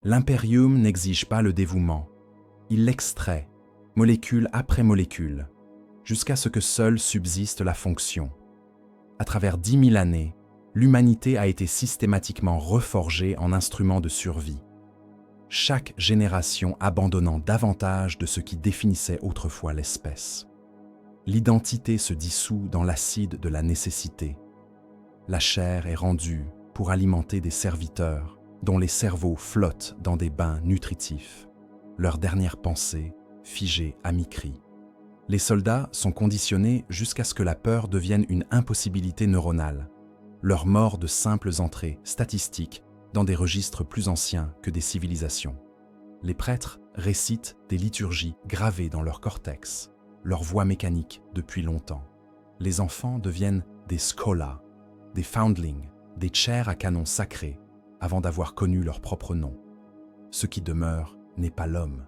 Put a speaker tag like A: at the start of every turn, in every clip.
A: L'impérium n'exige pas le dévouement. Il l'extrait, molécule après molécule, jusqu'à ce que seule subsiste la fonction. À travers 10 000 années, l'humanité a été systématiquement reforgée en instrument de survie, chaque génération abandonnant davantage de ce qui définissait autrefois l'espèce. L'identité se dissout dans l'acide de la nécessité. La chair est rendue pour alimenter des serviteurs dont les cerveaux flottent dans des bains nutritifs, leur dernière pensée figée à mi-cri. Les soldats sont conditionnés jusqu'à ce que la peur devienne une impossibilité neuronale, leur mort de simples entrées statistiques dans des registres plus anciens que des civilisations. Les prêtres récitent des liturgies gravées dans leur cortex, leur voix mécanique depuis longtemps. Les enfants deviennent des scholas, des foundlings, des chairs à canon sacrés, avant d'avoir connu leur propre nom. Ce qui demeure n'est pas l'homme,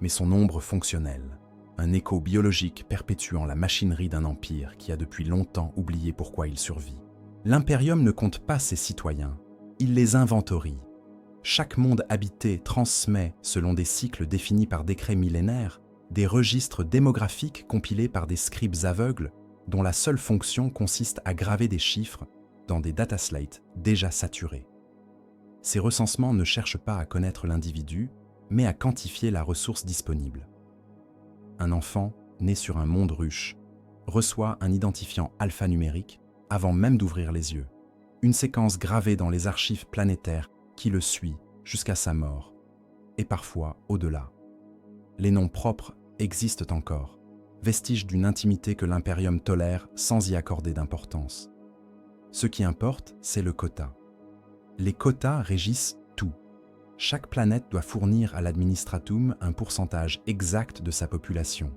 A: mais son ombre fonctionnelle, un écho biologique perpétuant la machinerie d'un empire qui a depuis longtemps oublié pourquoi il survit. L'impérium ne compte pas ses citoyens, il les inventorie. Chaque monde habité transmet, selon des cycles définis par décrets millénaires, des registres démographiques compilés par des scribes aveugles dont la seule fonction consiste à graver des chiffres dans des dataslates déjà saturés. Ces recensements ne cherchent pas à connaître l'individu, mais à quantifier la ressource disponible. Un enfant, né sur un monde ruche, reçoit un identifiant alphanumérique avant même d'ouvrir les yeux, une séquence gravée dans les archives planétaires qui le suit jusqu'à sa mort, et parfois au-delà. Les noms propres existent encore, vestiges d'une intimité que l'impérium tolère sans y accorder d'importance. Ce qui importe, c'est le quota. Les quotas régissent tout. Chaque planète doit fournir à l'administratum un pourcentage exact de sa population,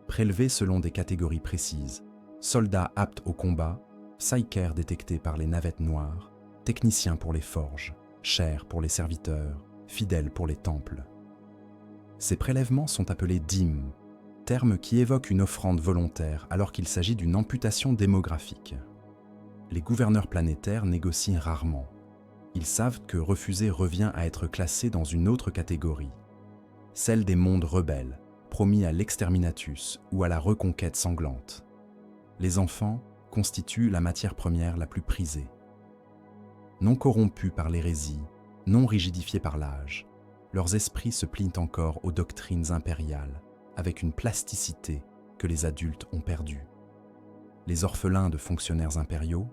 A: prélevé selon des catégories précises: soldats aptes au combat, psykers détectés par les navettes noires, techniciens pour les forges, chers pour les serviteurs, fidèles pour les temples. Ces prélèvements sont appelés dîmes, terme qui évoque une offrande volontaire alors qu'il s'agit d'une amputation démographique. Les gouverneurs planétaires négocient rarement. Ils savent que refuser revient à être classé dans une autre catégorie, celle des mondes rebelles, promis à l'exterminatus ou à la reconquête sanglante. Les enfants constituent la matière première la plus prisée. Non corrompus par l'hérésie, non rigidifiés par l'âge, leurs esprits se plient encore aux doctrines impériales, avec une plasticité que les adultes ont perdue. Les orphelins de fonctionnaires impériaux,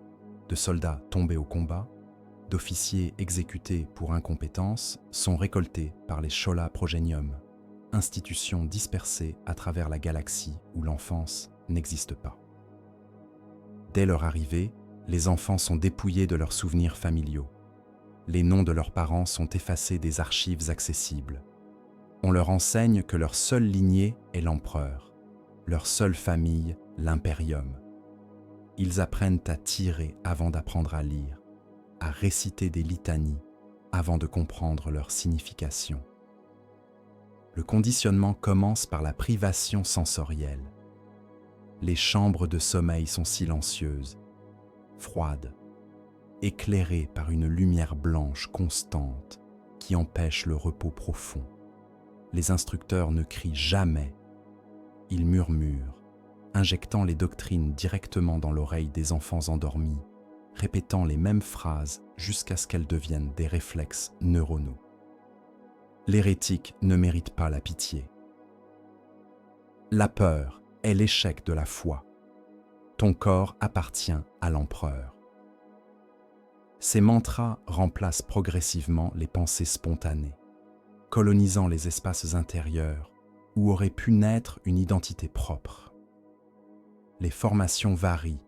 A: de soldats tombés au combat, d'officiers exécutés pour incompétence sont récoltés par les Schola Progenium, institutions dispersées à travers la galaxie où l'enfance n'existe pas. Dès leur arrivée, les enfants sont dépouillés de leurs souvenirs familiaux. Les noms de leurs parents sont effacés des archives accessibles. On leur enseigne que leur seule lignée est l'empereur, leur seule famille l'impérium. Ils apprennent à tirer avant d'apprendre à lire, à réciter des litanies avant de comprendre leur signification. Le conditionnement commence par la privation sensorielle. Les chambres de sommeil sont silencieuses, froides, éclairées par une lumière blanche constante qui empêche le repos profond. Les instructeurs ne crient jamais, ils murmurent, injectant les doctrines directement dans l'oreille des enfants endormis, répétant les mêmes phrases jusqu'à ce qu'elles deviennent des réflexes neuronaux. L'hérétique ne mérite pas la pitié. La peur est l'échec de la foi. Ton corps appartient à l'empereur. Ces mantras remplacent progressivement les pensées spontanées, colonisant les espaces intérieurs où aurait pu naître une identité propre. Les formations varient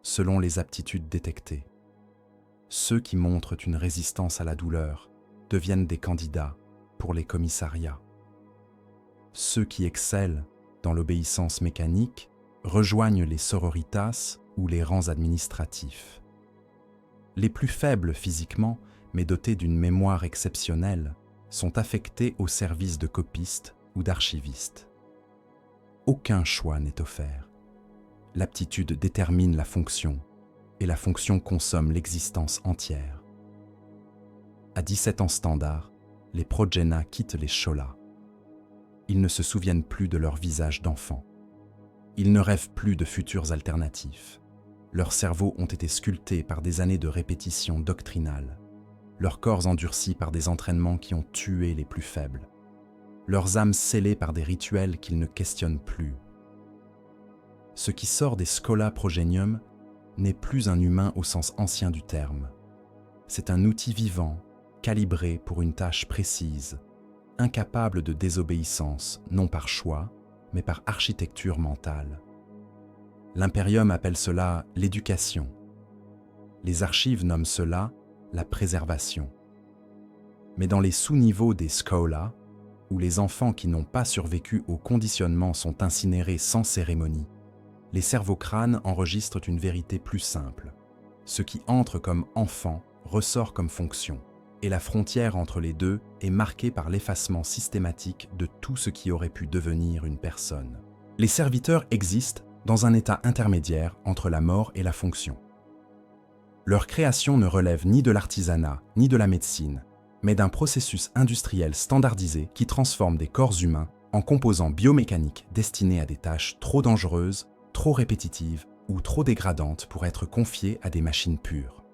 A: selon les aptitudes détectées. Ceux qui montrent une résistance à la douleur deviennent des candidats pour les commissariats. Ceux qui excellent dans l'obéissance mécanique rejoignent les sororitas ou les rangs administratifs. Les plus faibles physiquement, mais dotés d'une mémoire exceptionnelle, sont affectés au service de copistes ou d'archivistes. Aucun choix n'est offert. L'aptitude détermine la fonction, et la fonction consomme l'existence entière. À 17 ans standard, les progena quittent les Shola. Ils ne se souviennent plus de leur visage d'enfant. Ils ne rêvent plus de futurs alternatifs. Leurs cerveaux ont été sculptés par des années de répétition doctrinale. Leurs corps endurcis par des entraînements qui ont tué les plus faibles. Leurs âmes scellées par des rituels qu'ils ne questionnent plus. Ce qui sort des Schola Progenium n'est plus un humain au sens ancien du terme. C'est un outil vivant, calibré pour une tâche précise, incapable de désobéissance, non par choix, mais par architecture mentale. L'Imperium appelle cela l'éducation. Les archives nomment cela la préservation. Mais dans les sous-niveaux des Schola, où les enfants qui n'ont pas survécu au conditionnement sont incinérés sans cérémonie, les cerveaux-crânes enregistrent une vérité plus simple. Ce qui entre comme enfant ressort comme fonction, et la frontière entre les deux est marquée par l'effacement systématique de tout ce qui aurait pu devenir une personne. Les serviteurs existent dans un état intermédiaire entre la mort et la fonction. Leur création ne relève ni de l'artisanat ni de la médecine, mais d'un processus industriel standardisé qui transforme des corps humains en composants biomécaniques destinés à des tâches trop dangereuses, trop répétitives ou trop dégradantes pour être confiés à des machines pures.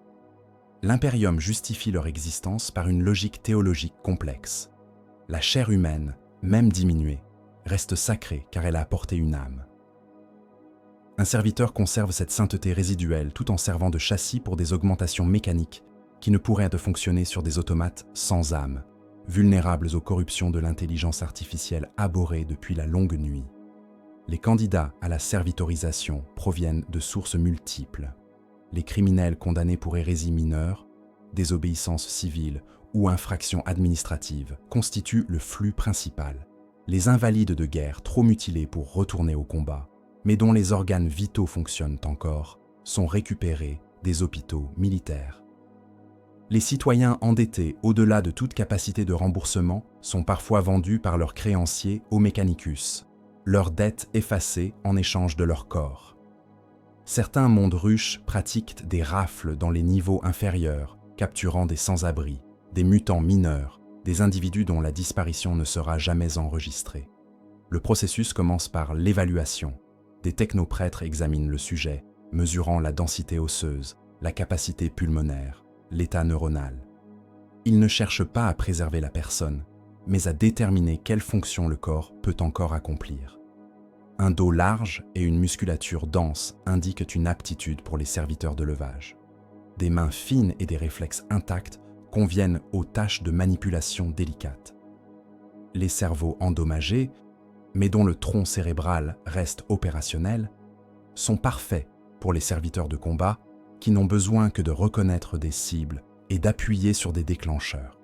A: L'Imperium justifie leur existence par une logique théologique complexe. La chair humaine, même diminuée, reste sacrée car elle a apporté une âme. Un serviteur conserve cette sainteté résiduelle tout en servant de châssis pour des augmentations mécaniques qui ne pourraient fonctionner sur des automates sans âme, vulnérables aux corruptions de l'intelligence artificielle abhorrée depuis la longue nuit. Les candidats à la servitorisation proviennent de sources multiples. Les criminels condamnés pour hérésie mineure, désobéissance civile ou infraction administrative constituent le flux principal. Les invalides de guerre trop mutilés pour retourner au combat, mais dont les organes vitaux fonctionnent encore, sont récupérés des hôpitaux militaires. Les citoyens endettés au-delà de toute capacité de remboursement sont parfois vendus par leurs créanciers au Mechanicus, leurs dettes effacées en échange de leur corps. Certains mondes ruches pratiquent des rafles dans les niveaux inférieurs, capturant des sans-abri, des mutants mineurs, des individus dont la disparition ne sera jamais enregistrée. Le processus commence par l'évaluation. Des technoprêtres examinent le sujet, mesurant la densité osseuse, la capacité pulmonaire, l'état neuronal. Ils ne cherchent pas à préserver la personne, mais à déterminer quelle fonction le corps peut encore accomplir. Un dos large et une musculature dense indiquent une aptitude pour les serviteurs de levage. Des mains fines et des réflexes intacts conviennent aux tâches de manipulation délicates. Les cerveaux endommagés, mais dont le tronc cérébral reste opérationnel, sont parfaits pour les serviteurs de combat qui n'ont besoin que de reconnaître des cibles et d'appuyer sur des déclencheurs.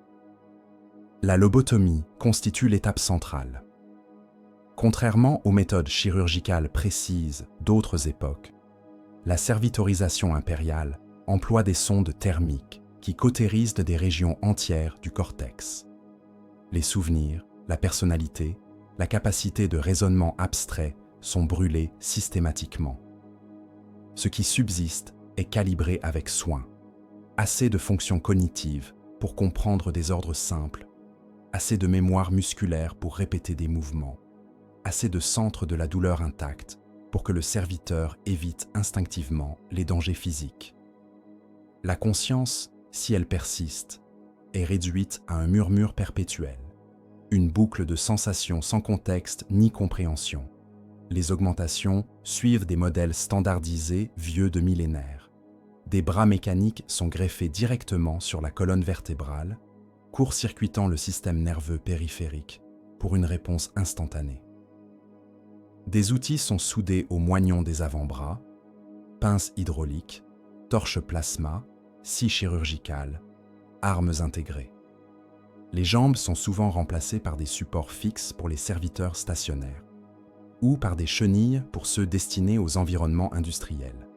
A: La lobotomie constitue l'étape centrale. Contrairement aux méthodes chirurgicales précises d'autres époques, la servitorisation impériale emploie des sondes thermiques qui cautérisent des régions entières du cortex. Les souvenirs, la personnalité, la capacité de raisonnement abstrait sont brûlés systématiquement. Ce qui subsiste est calibré avec soin. Assez de fonctions cognitives pour comprendre des ordres simples, assez de mémoire musculaire pour répéter des mouvements, assez de centres de la douleur intacts pour que le serviteur évite instinctivement les dangers physiques. La conscience, si elle persiste, est réduite à un murmure perpétuel, une boucle de sensations sans contexte ni compréhension. Les augmentations suivent des modèles standardisés vieux de millénaires. Des bras mécaniques sont greffés directement sur la colonne vertébrale, court-circuitant le système nerveux périphérique pour une réponse instantanée. Des outils sont soudés aux moignons des avant-bras, pinces hydrauliques, torches plasma, scies chirurgicales, armes intégrées. Les jambes sont souvent remplacées par des supports fixes pour les serviteurs stationnaires ou par des chenilles pour ceux destinés aux environnements industriels.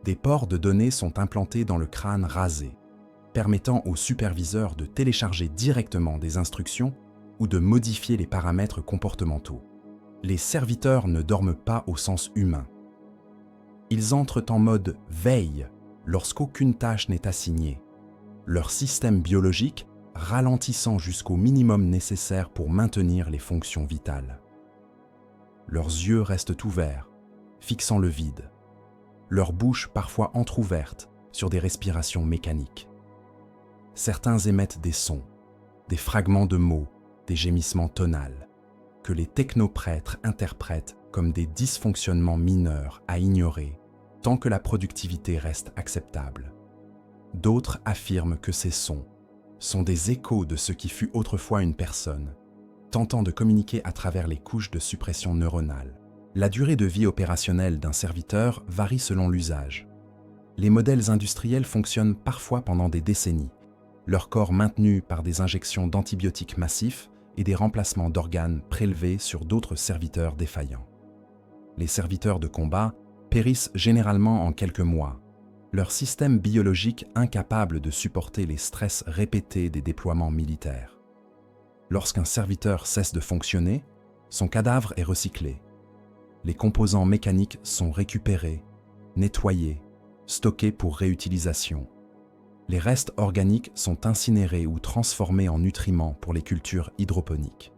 A: Des ports de données sont implantés dans le crâne rasé, permettant aux superviseurs de télécharger directement des instructions ou de modifier les paramètres comportementaux. Les serviteurs ne dorment pas au sens humain. Ils entrent en mode veille lorsqu'aucune tâche n'est assignée. Leur système biologique ralentissant jusqu'au minimum nécessaire pour maintenir les fonctions vitales. Leurs yeux restent ouverts, fixant le vide, leur bouche parfois entr'ouverte sur des respirations mécaniques. Certains émettent des sons, des fragments de mots, des gémissements tonals, que les technoprêtres interprètent comme des dysfonctionnements mineurs à ignorer tant que la productivité reste acceptable. D'autres affirment que ces sons sont des échos de ce qui fut autrefois une personne, tentant de communiquer à travers les couches de suppression neuronale. La durée de vie opérationnelle d'un serviteur varie selon l'usage. Les modèles industriels fonctionnent parfois pendant des décennies, leur corps maintenu par des injections d'antibiotiques massifs et des remplacements d'organes prélevés sur d'autres serviteurs défaillants. Les serviteurs de combat périssent généralement en quelques mois, leur système biologique incapable de supporter les stress répétés des déploiements militaires. Lorsqu'un serviteur cesse de fonctionner, son cadavre est recyclé. Les composants mécaniques sont récupérés, nettoyés, stockés pour réutilisation. Les restes organiques sont incinérés ou transformés en nutriments pour les cultures hydroponiques.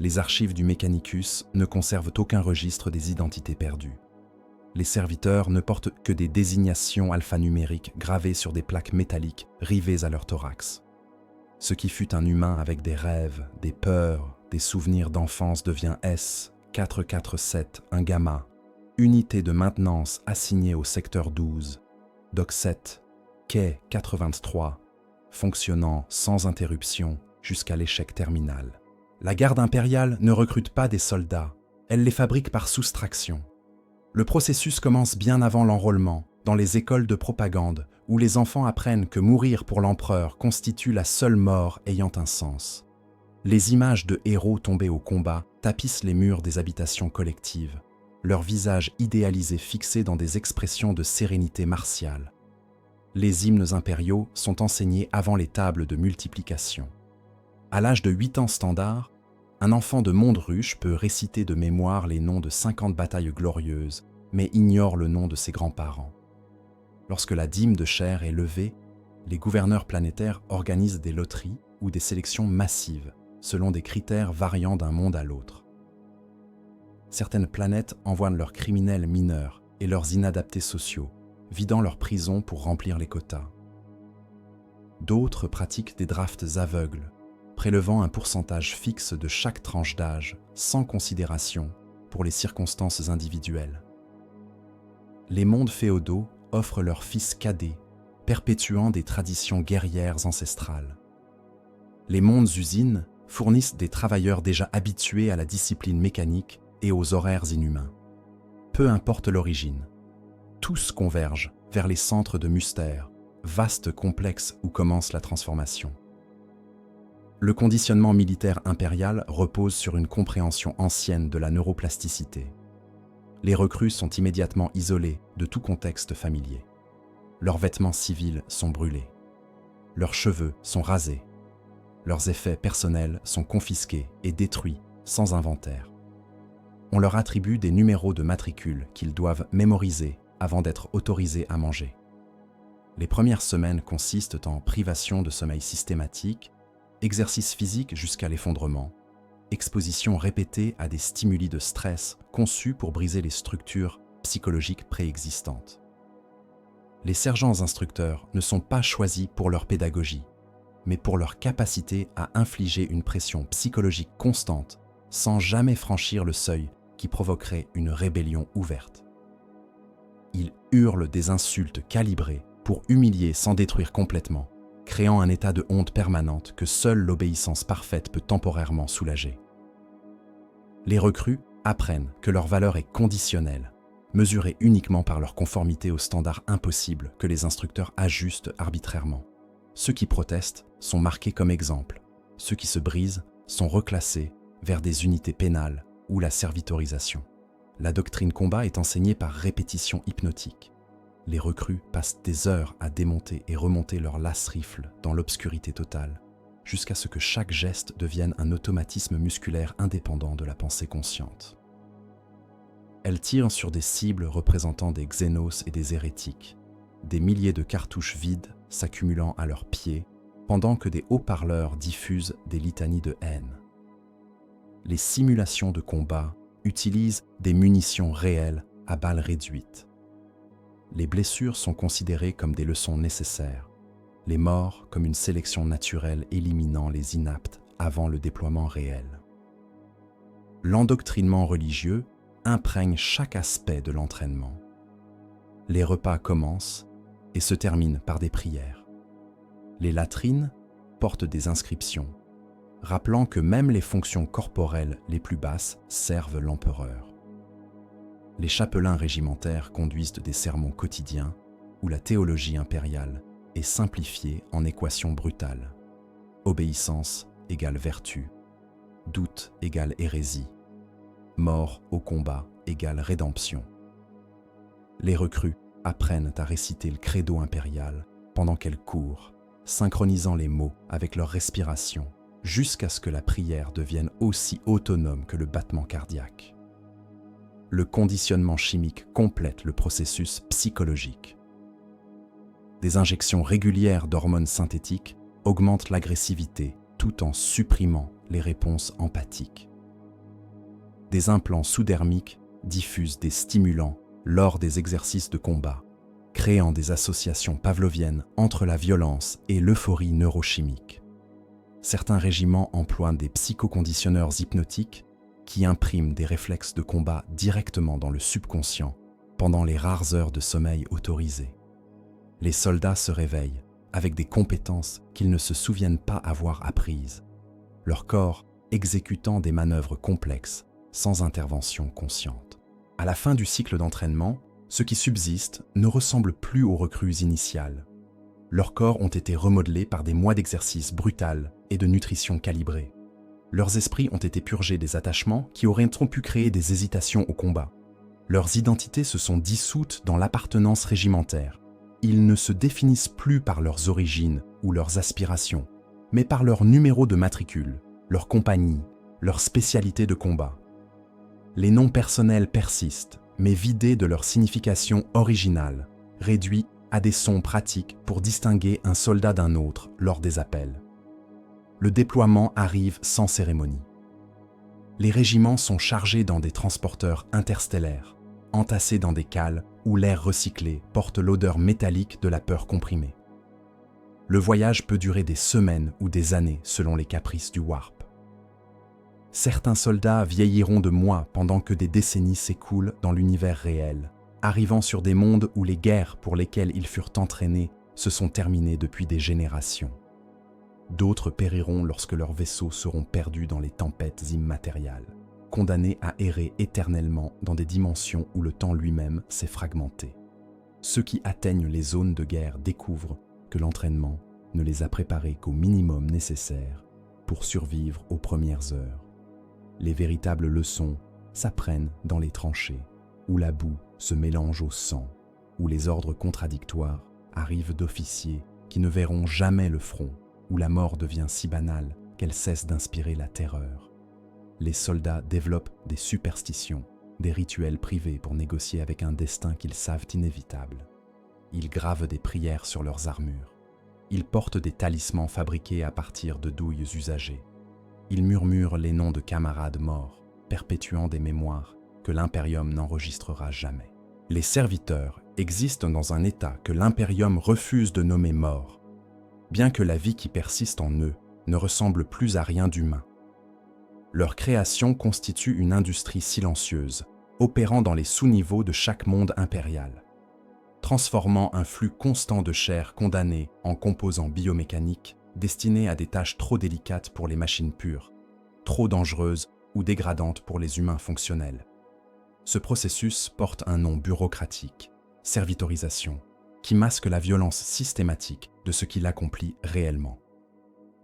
A: Les archives du Mechanicus ne conservent aucun registre des identités perdues. Les serviteurs ne portent que des désignations alphanumériques gravées sur des plaques métalliques rivées à leur thorax. Ce qui fut un humain avec des rêves, des peurs, des souvenirs d'enfance devient S447, un gamma, unité de maintenance assignée au secteur 12, Doc 7, Quai 83, fonctionnant sans interruption jusqu'à l'échec terminal. La garde impériale ne recrute pas des soldats, elle les fabrique par soustraction. Le processus commence bien avant l'enrôlement, dans les écoles de propagande, où les enfants apprennent que mourir pour l'empereur constitue la seule mort ayant un sens. Les images de héros tombés au combat tapissent les murs des habitations collectives, leurs visages idéalisés fixés dans des expressions de sérénité martiale. Les hymnes impériaux sont enseignés avant les tables de multiplication. À l'âge de 8 ans standard, un enfant de Mondruche peut réciter de mémoire les noms de 50 batailles glorieuses, mais ignore le nom de ses grands-parents. Lorsque la dîme de chair est levée, les gouverneurs planétaires organisent des loteries ou des sélections massives, selon des critères variant d'un monde à l'autre. Certaines planètes envoient leurs criminels mineurs et leurs inadaptés sociaux, vidant leurs prisons pour remplir les quotas. D'autres pratiquent des drafts aveugles, prélevant un pourcentage fixe de chaque tranche d'âge, sans considération pour les circonstances individuelles. Les mondes féodaux offrent leurs fils cadets, perpétuant des traditions guerrières ancestrales. Les mondes usines fournissent des travailleurs déjà habitués à la discipline mécanique et aux horaires inhumains. Peu importe l'origine, tous convergent vers les centres de Muster, vaste complexe où commence la transformation. Le conditionnement militaire impérial repose sur une compréhension ancienne de la neuroplasticité. Les recrues sont immédiatement isolées de tout contexte familier. Leurs vêtements civils sont brûlés. Leurs cheveux sont rasés. Leurs effets personnels sont confisqués et détruits sans inventaire. On leur attribue des numéros de matricule qu'ils doivent mémoriser avant d'être autorisés à manger. Les premières semaines consistent en privation de sommeil systématique, exercice physique jusqu'à l'effondrement, exposition répétée à des stimuli de stress conçus pour briser les structures psychologiques préexistantes. Les sergents instructeurs ne sont pas choisis pour leur pédagogie, mais pour leur capacité à infliger une pression psychologique constante sans jamais franchir le seuil qui provoquerait une rébellion ouverte. Ils hurlent des insultes calibrées pour humilier sans détruire complètement, créant un état de honte permanente que seule l'obéissance parfaite peut temporairement soulager. Les recrues apprennent que leur valeur est conditionnelle, mesurée uniquement par leur conformité aux standards impossibles que les instructeurs ajustent arbitrairement. Ceux qui protestent sont marqués comme exemples, ceux qui se brisent sont reclassés vers des unités pénales ou la servitorisation. La doctrine combat est enseignée par répétition hypnotique. Les recrues passent des heures à démonter et remonter leur lance-rifle dans l'obscurité totale, jusqu'à ce que chaque geste devienne un automatisme musculaire indépendant de la pensée consciente. Elles tirent sur des cibles représentant des xénos et des hérétiques, des milliers de cartouches vides s'accumulant à leurs pieds pendant que des haut-parleurs diffusent des litanies de haine. Les simulations de combat utilisent des munitions réelles à balles réduites. Les blessures sont considérées comme des leçons nécessaires, les morts comme une sélection naturelle éliminant les inaptes avant le déploiement réel. L'endoctrinement religieux imprègne chaque aspect de l'entraînement. Les repas commencent et se terminent par des prières. Les latrines portent des inscriptions, rappelant que même les fonctions corporelles les plus basses servent l'empereur. Les chapelains régimentaires conduisent des sermons quotidiens où la théologie impériale est simplifiée en équations brutales. Obéissance égale vertu, doute égale hérésie, mort au combat égale rédemption. Les recrues apprennent à réciter le credo impérial pendant qu'elles courent, synchronisant les mots avec leur respiration, jusqu'à ce que la prière devienne aussi autonome que le battement cardiaque. Le conditionnement chimique complète le processus psychologique. Des injections régulières d'hormones synthétiques augmentent l'agressivité tout en supprimant les réponses empathiques. Des implants sous-dermiques diffusent des stimulants lors des exercices de combat, créant des associations pavloviennes entre la violence et l'euphorie neurochimique. Certains régiments emploient des psychoconditionneurs hypnotiques qui impriment des réflexes de combat directement dans le subconscient pendant les rares heures de sommeil autorisées. Les soldats se réveillent avec des compétences qu'ils ne se souviennent pas avoir apprises, leur corps exécutant des manœuvres complexes sans intervention consciente. À la fin du cycle d'entraînement, ceux qui subsistent ne ressemblent plus aux recrues initiales. Leurs corps ont été remodelés par des mois d'exercice brutal et de nutrition calibrée. Leurs esprits ont été purgés des attachements qui auraient pu créer des hésitations au combat. Leurs identités se sont dissoutes dans l'appartenance régimentaire. Ils ne se définissent plus par leurs origines ou leurs aspirations, mais par leur numéro de matricule, leur compagnie, leur spécialité de combat. Les noms personnels persistent, mais vidés de leur signification originale, réduits à des sons pratiques pour distinguer un soldat d'un autre lors des appels. Le déploiement arrive sans cérémonie. Les régiments sont chargés dans des transporteurs interstellaires, entassés dans des cales où l'air recyclé porte l'odeur métallique de la peur comprimée. Le voyage peut durer des semaines ou des années selon les caprices du warp. Certains soldats vieilliront de mois pendant que des décennies s'écoulent dans l'univers réel, arrivant sur des mondes où les guerres pour lesquelles ils furent entraînés se sont terminées depuis des générations. D'autres périront lorsque leurs vaisseaux seront perdus dans les tempêtes immatérielles, condamnés à errer éternellement dans des dimensions où le temps lui-même s'est fragmenté. Ceux qui atteignent les zones de guerre découvrent que l'entraînement ne les a préparés qu'au minimum nécessaire pour survivre aux premières heures. Les véritables leçons s'apprennent dans les tranchées, où la boue se mélange au sang, où les ordres contradictoires arrivent d'officiers qui ne verront jamais le front, où la mort devient si banale qu'elle cesse d'inspirer la terreur. Les soldats développent des superstitions, des rituels privés pour négocier avec un destin qu'ils savent inévitable. Ils gravent des prières sur leurs armures. Ils portent des talismans fabriqués à partir de douilles usagées. Ils murmurent les noms de camarades morts, perpétuant des mémoires que l'Imperium n'enregistrera jamais. Les serviteurs existent dans un état que l'Imperium refuse de nommer mort, bien que la vie qui persiste en eux ne ressemble plus à rien d'humain. Leur création constitue une industrie silencieuse, opérant dans les sous-niveaux de chaque monde impérial, transformant un flux constant de chair condamnée en composants biomécaniques destinés à des tâches trop délicates pour les machines pures, trop dangereuses ou dégradantes pour les humains fonctionnels. Ce processus porte un nom bureaucratique, servitorisation, qui masque la violence systématique de ce qu'il accomplit réellement.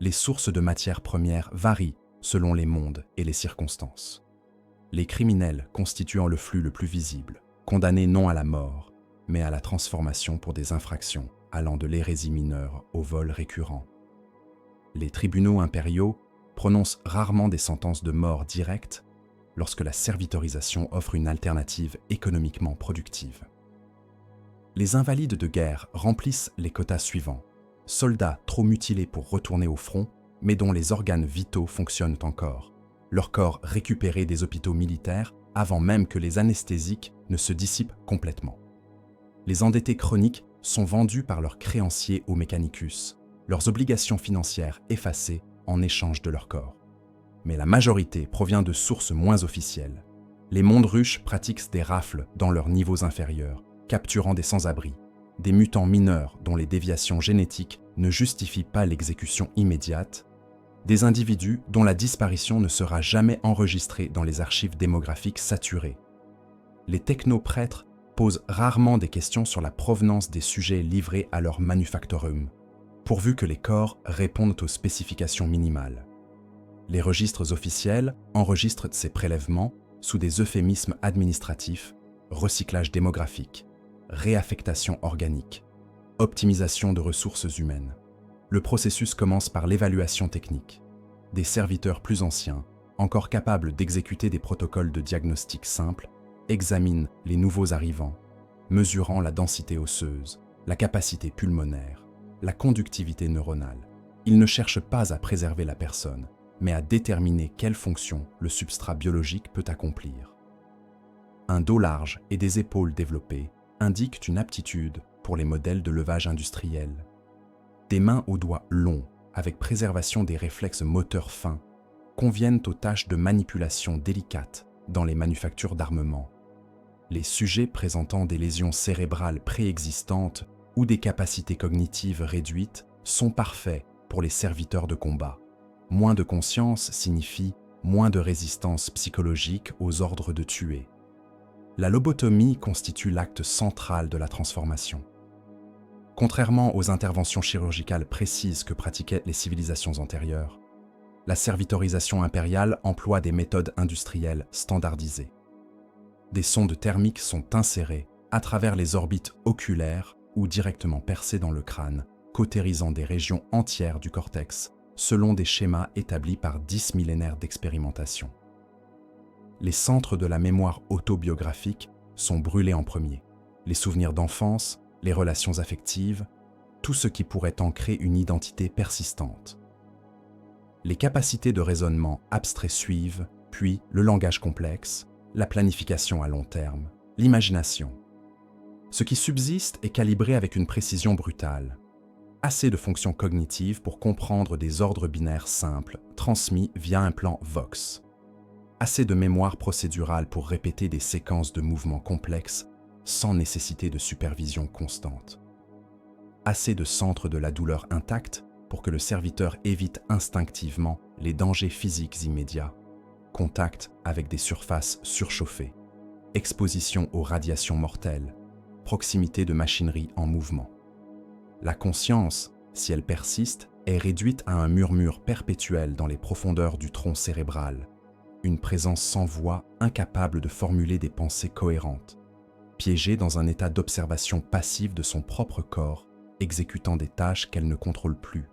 A: Les sources de matières premières varient selon les mondes et les circonstances. Les criminels constituant le flux le plus visible, condamnés non à la mort, mais à la transformation pour des infractions allant de l'hérésie mineure au vol récurrent. Les tribunaux impériaux prononcent rarement des sentences de mort directes lorsque la servitorisation offre une alternative économiquement productive. Les invalides de guerre remplissent les quotas suivants. soldats trop mutilés pour retourner au front, mais dont les organes vitaux fonctionnent encore, leur corps récupéré des hôpitaux militaires avant même que les anesthésiques ne se dissipent complètement. Les endettés chroniques sont vendus par leurs créanciers au Mechanicus, leurs obligations financières effacées en échange de leur corps. Mais la majorité provient de sources moins officielles. Les mondes ruches pratiquent des rafles dans leurs niveaux inférieurs, capturant des sans-abri, des mutants mineurs dont les déviations génétiques ne justifient pas l'exécution immédiate, des individus dont la disparition ne sera jamais enregistrée dans les archives démographiques saturées. Les technoprêtres posent rarement des questions sur la provenance des sujets livrés à leur manufactorum, pourvu que les corps répondent aux spécifications minimales. Les registres officiels enregistrent ces prélèvements sous des euphémismes administratifs, recyclage démographique, réaffectation organique, optimisation de ressources humaines. Le processus commence par l'évaluation technique. Des serviteurs plus anciens, encore capables d'exécuter des protocoles de diagnostic simples, examinent les nouveaux arrivants, mesurant la densité osseuse, la capacité pulmonaire, la conductivité neuronale. Ils ne cherchent pas à préserver la personne, mais à déterminer quelle fonction le substrat biologique peut accomplir. Un dos large et des épaules développées indiquent une aptitude pour les modèles de levage industriel. Des mains aux doigts longs, avec préservation des réflexes moteurs fins, conviennent aux tâches de manipulation délicates dans les manufactures d'armement. Les sujets présentant des lésions cérébrales préexistantes ou des capacités cognitives réduites sont parfaits pour les serviteurs de combat. Moins de conscience signifie moins de résistance psychologique aux ordres de tuer. La lobotomie constitue l'acte central de la transformation. Contrairement aux interventions chirurgicales précises que pratiquaient les civilisations antérieures, la servitorisation impériale emploie des méthodes industrielles standardisées. Des sondes thermiques sont insérées à travers les orbites oculaires ou directement percées dans le crâne, cautérisant des régions entières du cortex, selon des schémas établis par 10 millénaires d'expérimentation. Les centres de la mémoire autobiographique sont brûlés en premier. Les souvenirs d'enfance, les relations affectives, tout ce qui pourrait ancrer une identité persistante. Les capacités de raisonnement abstrait suivent, puis le langage complexe, la planification à long terme, l'imagination. Ce qui subsiste est calibré avec une précision brutale. Assez de fonctions cognitives pour comprendre des ordres binaires simples, transmis via un plan Vox. Assez de mémoire procédurale pour répéter des séquences de mouvements complexes sans nécessité de supervision constante. Assez de centres de la douleur intacts pour que le serviteur évite instinctivement les dangers physiques immédiats, contact avec des surfaces surchauffées, exposition aux radiations mortelles, proximité de machinerie en mouvement. La conscience, si elle persiste, est réduite à un murmure perpétuel dans les profondeurs du tronc cérébral, une présence sans voix incapable de formuler des pensées cohérentes, piégée dans un état d'observation passive de son propre corps, exécutant des tâches qu'elle ne contrôle plus.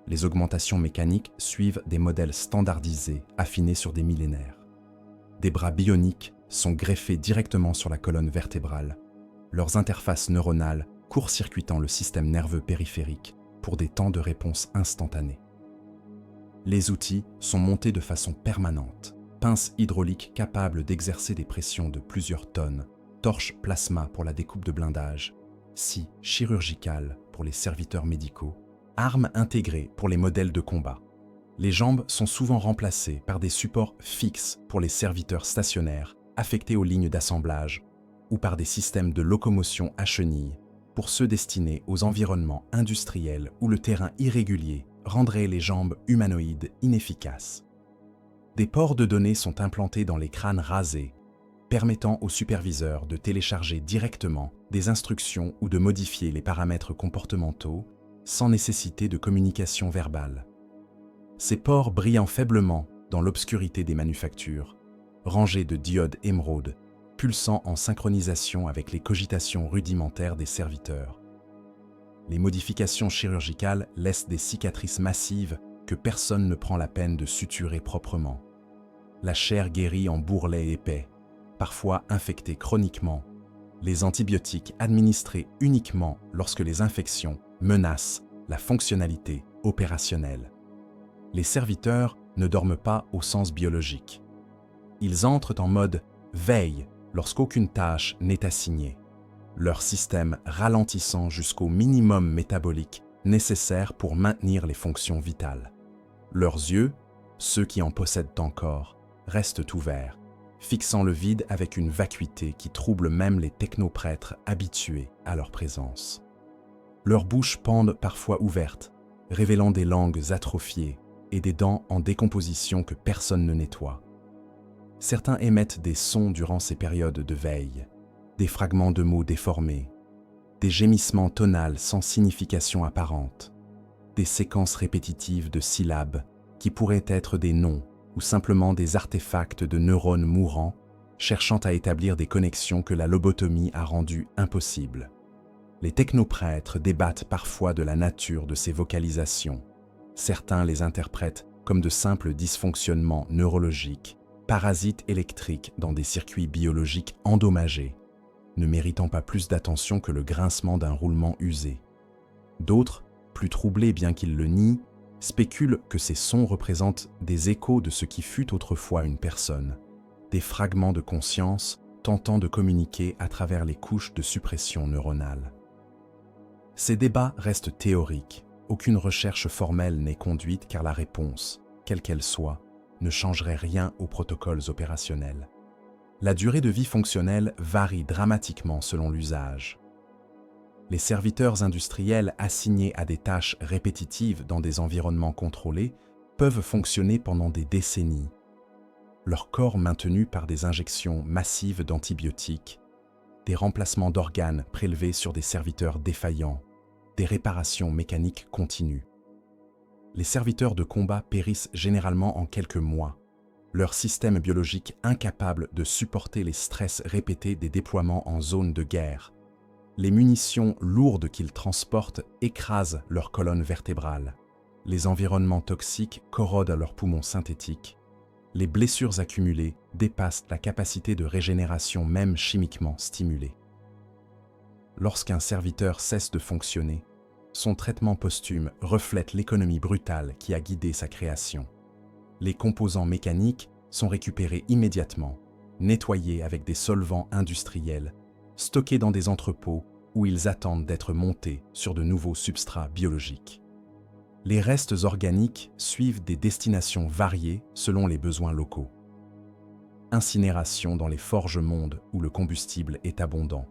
A: Les augmentations mécaniques suivent des modèles standardisés affinés sur des millénaires. Des bras bioniques sont greffés directement sur la colonne vertébrale, leurs interfaces neuronales court-circuitant le système nerveux périphérique pour des temps de réponse instantanés. Les outils sont montés de façon permanente, pinces hydrauliques capables d'exercer des pressions de plusieurs tonnes, torches plasma pour la découpe de blindage, scies chirurgicales pour les serviteurs médicaux, armes intégrées pour les modèles de combat. Les jambes sont souvent remplacées par des supports fixes pour les serviteurs stationnaires affectés aux lignes d'assemblage ou par des systèmes de locomotion à chenilles pour ceux destinés aux environnements industriels où le terrain irrégulier rendrait les jambes humanoïdes inefficaces. Des ports de données sont implantés dans les crânes rasés, permettant aux superviseurs de télécharger directement des instructions ou de modifier les paramètres comportementaux sans nécessité de communication verbale. Ces ports brillant faiblement dans l'obscurité des manufactures, rangés de diodes émeraude, pulsant en synchronisation avec les cogitations rudimentaires des serviteurs. Les modifications chirurgicales laissent des cicatrices massives que personne ne prend la peine de suturer proprement. La chair guérit en bourrelets épais, parfois infectés chroniquement, les antibiotiques administrés uniquement lorsque les infections menacent la fonctionnalité opérationnelle. Les serviteurs ne dorment pas au sens biologique. Ils entrent en mode veille lorsqu'aucune tâche n'est assignée, leur système ralentissant jusqu'au minimum métabolique nécessaire pour maintenir les fonctions vitales. Leurs yeux, ceux qui en possèdent encore, restent ouverts, fixant le vide avec une vacuité qui trouble même les technoprêtres habitués à leur présence. Leurs bouches pendent parfois ouvertes, révélant des langues atrophiées et des dents en décomposition que personne ne nettoie. Certains émettent des sons durant ces périodes de veille, des fragments de mots déformés, des gémissements tonals sans signification apparente, des séquences répétitives de syllabes qui pourraient être des noms ou simplement des artefacts de neurones mourants cherchant à établir des connexions que la lobotomie a rendues impossibles. Les technoprêtres débattent parfois de la nature de ces vocalisations. Certains les interprètent comme de simples dysfonctionnements neurologiques, parasites électriques dans des circuits biologiques endommagés, ne méritant pas plus d'attention que le grincement d'un roulement usé. D'autres, plus troublés bien qu'ils le nient, spéculent que ces sons représentent des échos de ce qui fut autrefois une personne, des fragments de conscience tentant de communiquer à travers les couches de suppression neuronale. Ces débats restent théoriques, aucune recherche formelle n'est conduite car la réponse, quelle qu'elle soit, ne changerait rien aux protocoles opérationnels. La durée de vie fonctionnelle varie dramatiquement selon l'usage. Les serviteurs industriels assignés à des tâches répétitives dans des environnements contrôlés peuvent fonctionner pendant des décennies. Leur corps maintenu par des injections massives d'antibiotiques, des remplacements d'organes prélevés sur des serviteurs défaillants, des réparations mécaniques continues. Les serviteurs de combat périssent généralement en quelques mois, leur système biologique incapable de supporter les stress répétés des déploiements en zone de guerre. Les munitions lourdes qu'ils transportent écrasent leur colonne vertébrale. Les environnements toxiques corrodent leurs poumons synthétiques. Les blessures accumulées dépassent la capacité de régénération même chimiquement stimulée. Lorsqu'un serviteur cesse de fonctionner, son traitement posthume reflète l'économie brutale qui a guidé sa création. Les composants mécaniques sont récupérés immédiatement, nettoyés avec des solvants industriels, stockés dans des entrepôts où ils attendent d'être montés sur de nouveaux substrats biologiques. Les restes organiques suivent des destinations variées selon les besoins locaux. Incinération dans les forges-mondes où le combustible est abondant.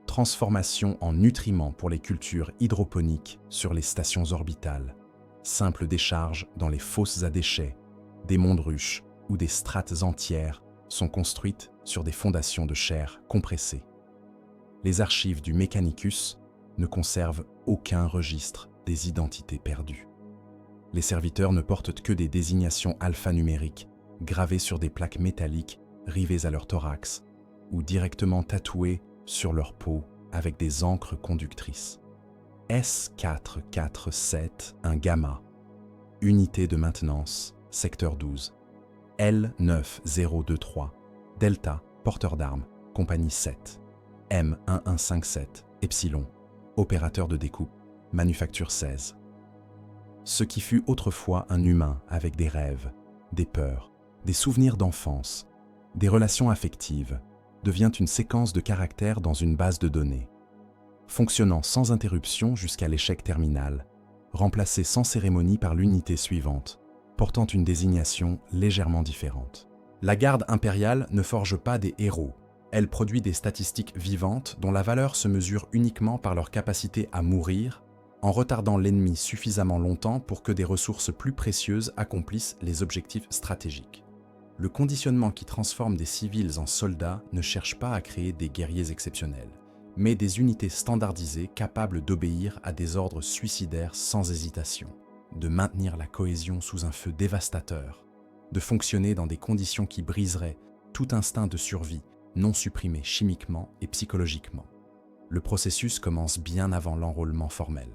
A: Transformation en nutriments pour les cultures hydroponiques sur les stations orbitales. Simple décharge dans les fosses à déchets, des monts de ruches où des strates entières sont construites sur des fondations de chair compressée. Les archives du Mechanicus ne conservent aucun registre des identités perdues. Les serviteurs ne portent que des désignations alphanumériques gravées sur des plaques métalliques rivées à leur thorax ou directement tatouées sur leur peau avec des encres conductrices. S447, un gamma. Unité de maintenance, secteur 12. L9023, Delta, porteur d'armes, compagnie 7. M1157, Epsilon, opérateur de découpe, manufacture 16. Ce qui fut autrefois un humain avec des rêves, des peurs, des souvenirs d'enfance, des relations affectives, devient une séquence de caractères dans une base de données, fonctionnant sans interruption jusqu'à l'échec terminal, remplacé sans cérémonie par l'unité suivante, portant une désignation légèrement différente. La garde impériale ne forge pas des héros, elle produit des statistiques vivantes dont la valeur se mesure uniquement par leur capacité à mourir, en retardant l'ennemi suffisamment longtemps pour que des ressources plus précieuses accomplissent les objectifs stratégiques. Le conditionnement qui transforme des civils en soldats ne cherche pas à créer des guerriers exceptionnels, mais des unités standardisées capables d'obéir à des ordres suicidaires sans hésitation, de maintenir la cohésion sous un feu dévastateur, de fonctionner dans des conditions qui briseraient tout instinct de survie non supprimé chimiquement et psychologiquement. Le processus commence bien avant l'enrôlement formel.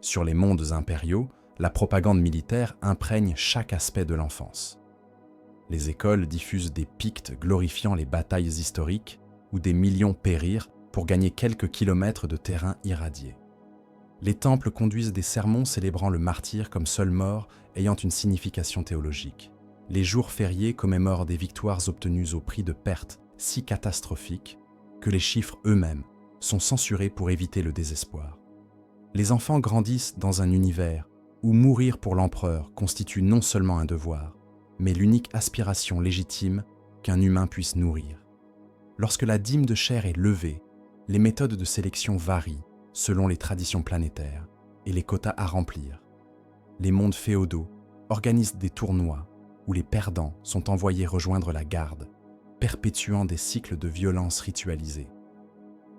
A: Sur les mondes impériaux, la propagande militaire imprègne chaque aspect de l'enfance. Les écoles diffusent des pictes glorifiant les batailles historiques où des millions périrent pour gagner quelques kilomètres de terrain irradié. Les temples conduisent des sermons célébrant le martyr comme seule mort ayant une signification théologique. Les jours fériés commémorent des victoires obtenues au prix de pertes si catastrophiques que les chiffres eux-mêmes sont censurés pour éviter le désespoir. Les enfants grandissent dans un univers où mourir pour l'empereur constitue non seulement un devoir, mais l'unique aspiration légitime qu'un humain puisse nourrir. Lorsque la dîme de chair est levée, les méthodes de sélection varient selon les traditions planétaires et les quotas à remplir. Les mondes féodaux organisent des tournois où les perdants sont envoyés rejoindre la garde, perpétuant des cycles de violence ritualisés.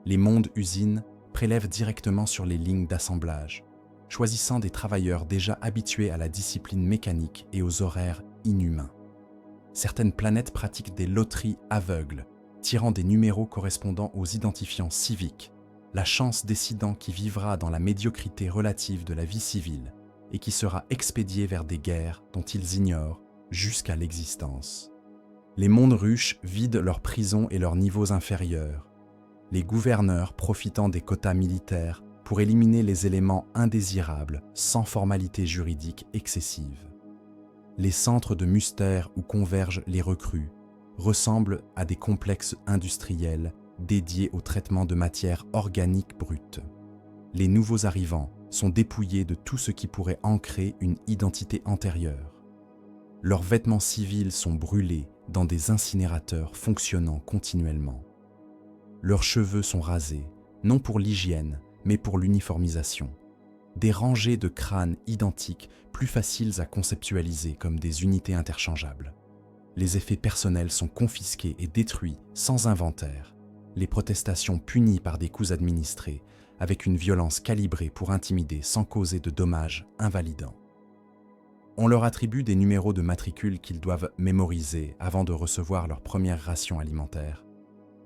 A: Les mondes usines prélèvent directement sur les lignes d'assemblage, choisissant des travailleurs déjà habitués à la discipline mécanique et aux horaires inhumains. Certaines planètes pratiquent des loteries aveugles, tirant des numéros correspondant aux identifiants civiques, la chance décidant qui vivra dans la médiocrité relative de la vie civile et qui sera expédié vers des guerres dont ils ignorent jusqu'à l'existence. Les mondes ruches vident leurs prisons et leurs niveaux inférieurs, les gouverneurs profitant des quotas militaires pour éliminer les éléments indésirables sans formalité juridique excessive. Les centres de mustère où convergent les recrues ressemblent à des complexes industriels dédiés au traitement de matières organiques brutes. Les nouveaux arrivants sont dépouillés de tout ce qui pourrait ancrer une identité antérieure. Leurs vêtements civils sont brûlés dans des incinérateurs fonctionnant continuellement. Leurs cheveux sont rasés, non pour l'hygiène, mais pour l'uniformisation. Des rangées de crânes identiques, plus faciles à conceptualiser comme des unités interchangeables. Les effets personnels sont confisqués et détruits sans inventaire. Les protestations punies par des coups administrés, avec une violence calibrée pour intimider sans causer de dommages invalidants. On leur attribue des numéros de matricule qu'ils doivent mémoriser avant de recevoir leur première ration alimentaire,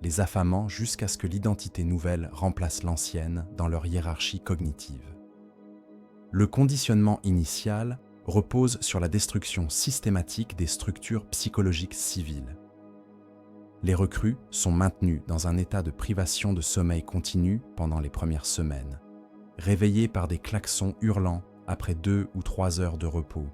A: les affamant jusqu'à ce que l'identité nouvelle remplace l'ancienne dans leur hiérarchie cognitive. Le conditionnement initial repose sur la destruction systématique des structures psychologiques civiles. Les recrues sont maintenues dans un état de privation de sommeil continu pendant les premières semaines, réveillées par des klaxons hurlants après 2 ou 3 heures de repos,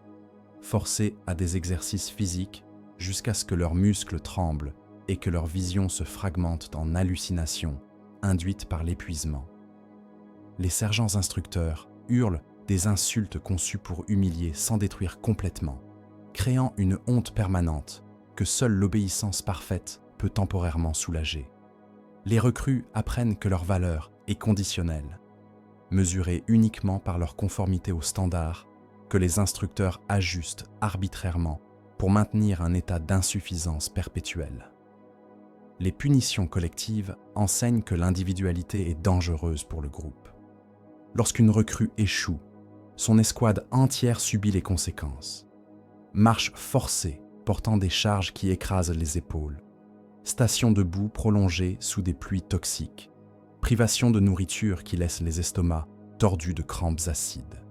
A: forcées à des exercices physiques jusqu'à ce que leurs muscles tremblent et que leur vision se fragmente en hallucinations induites par l'épuisement. Les sergents instructeurs hurlent des insultes conçues pour humilier sans détruire complètement, créant une honte permanente que seule l'obéissance parfaite peut temporairement soulager. Les recrues apprennent que leur valeur est conditionnelle, mesurée uniquement par leur conformité aux standards que les instructeurs ajustent arbitrairement pour maintenir un état d'insuffisance perpétuelle. Les punitions collectives enseignent que l'individualité est dangereuse pour le groupe. Lorsqu'une recrue échoue, son escouade entière subit les conséquences. Marche forcée portant des charges qui écrasent les épaules, stations debout prolongées sous des pluies toxiques, privation de nourriture qui laisse les estomacs tordus de crampes acides.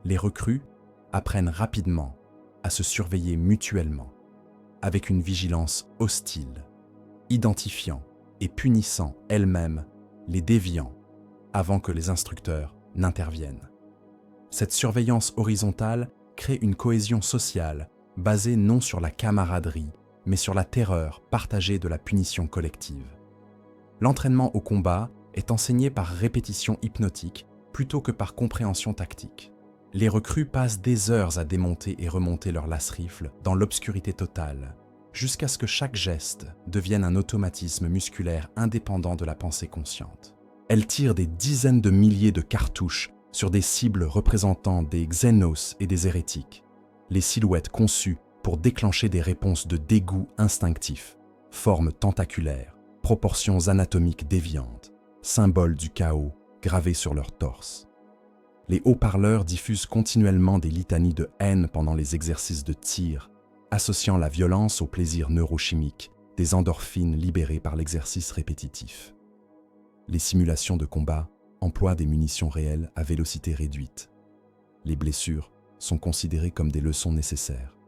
A: Les recrues apprennent rapidement à se surveiller mutuellement, avec une vigilance hostile, identifiant et punissant elles-mêmes les déviants avant que les instructeurs n'interviennent. Cette surveillance horizontale crée une cohésion sociale basée non sur la camaraderie, mais sur la terreur partagée de la punition collective. L'entraînement au combat est enseigné par répétition hypnotique plutôt que par compréhension tactique. Les recrues passent des heures à démonter et remonter leur lance-rifle dans l'obscurité totale, jusqu'à ce que chaque geste devienne un automatisme musculaire indépendant de la pensée consciente. Elles tirent des dizaines de milliers de cartouches sur des cibles représentant des xénos et des hérétiques, les silhouettes conçues pour déclencher des réponses de dégoût instinctif, formes tentaculaires, proportions anatomiques déviantes, symboles du chaos gravés sur leur torse. Les haut-parleurs diffusent continuellement des litanies de haine pendant les exercices de tir, associant la violence au plaisir neurochimique des endorphines libérées par l'exercice répétitif. Les simulations de combat emploient des munitions réelles à vélocité réduite. Les blessures sont considérées comme des leçons nécessaires.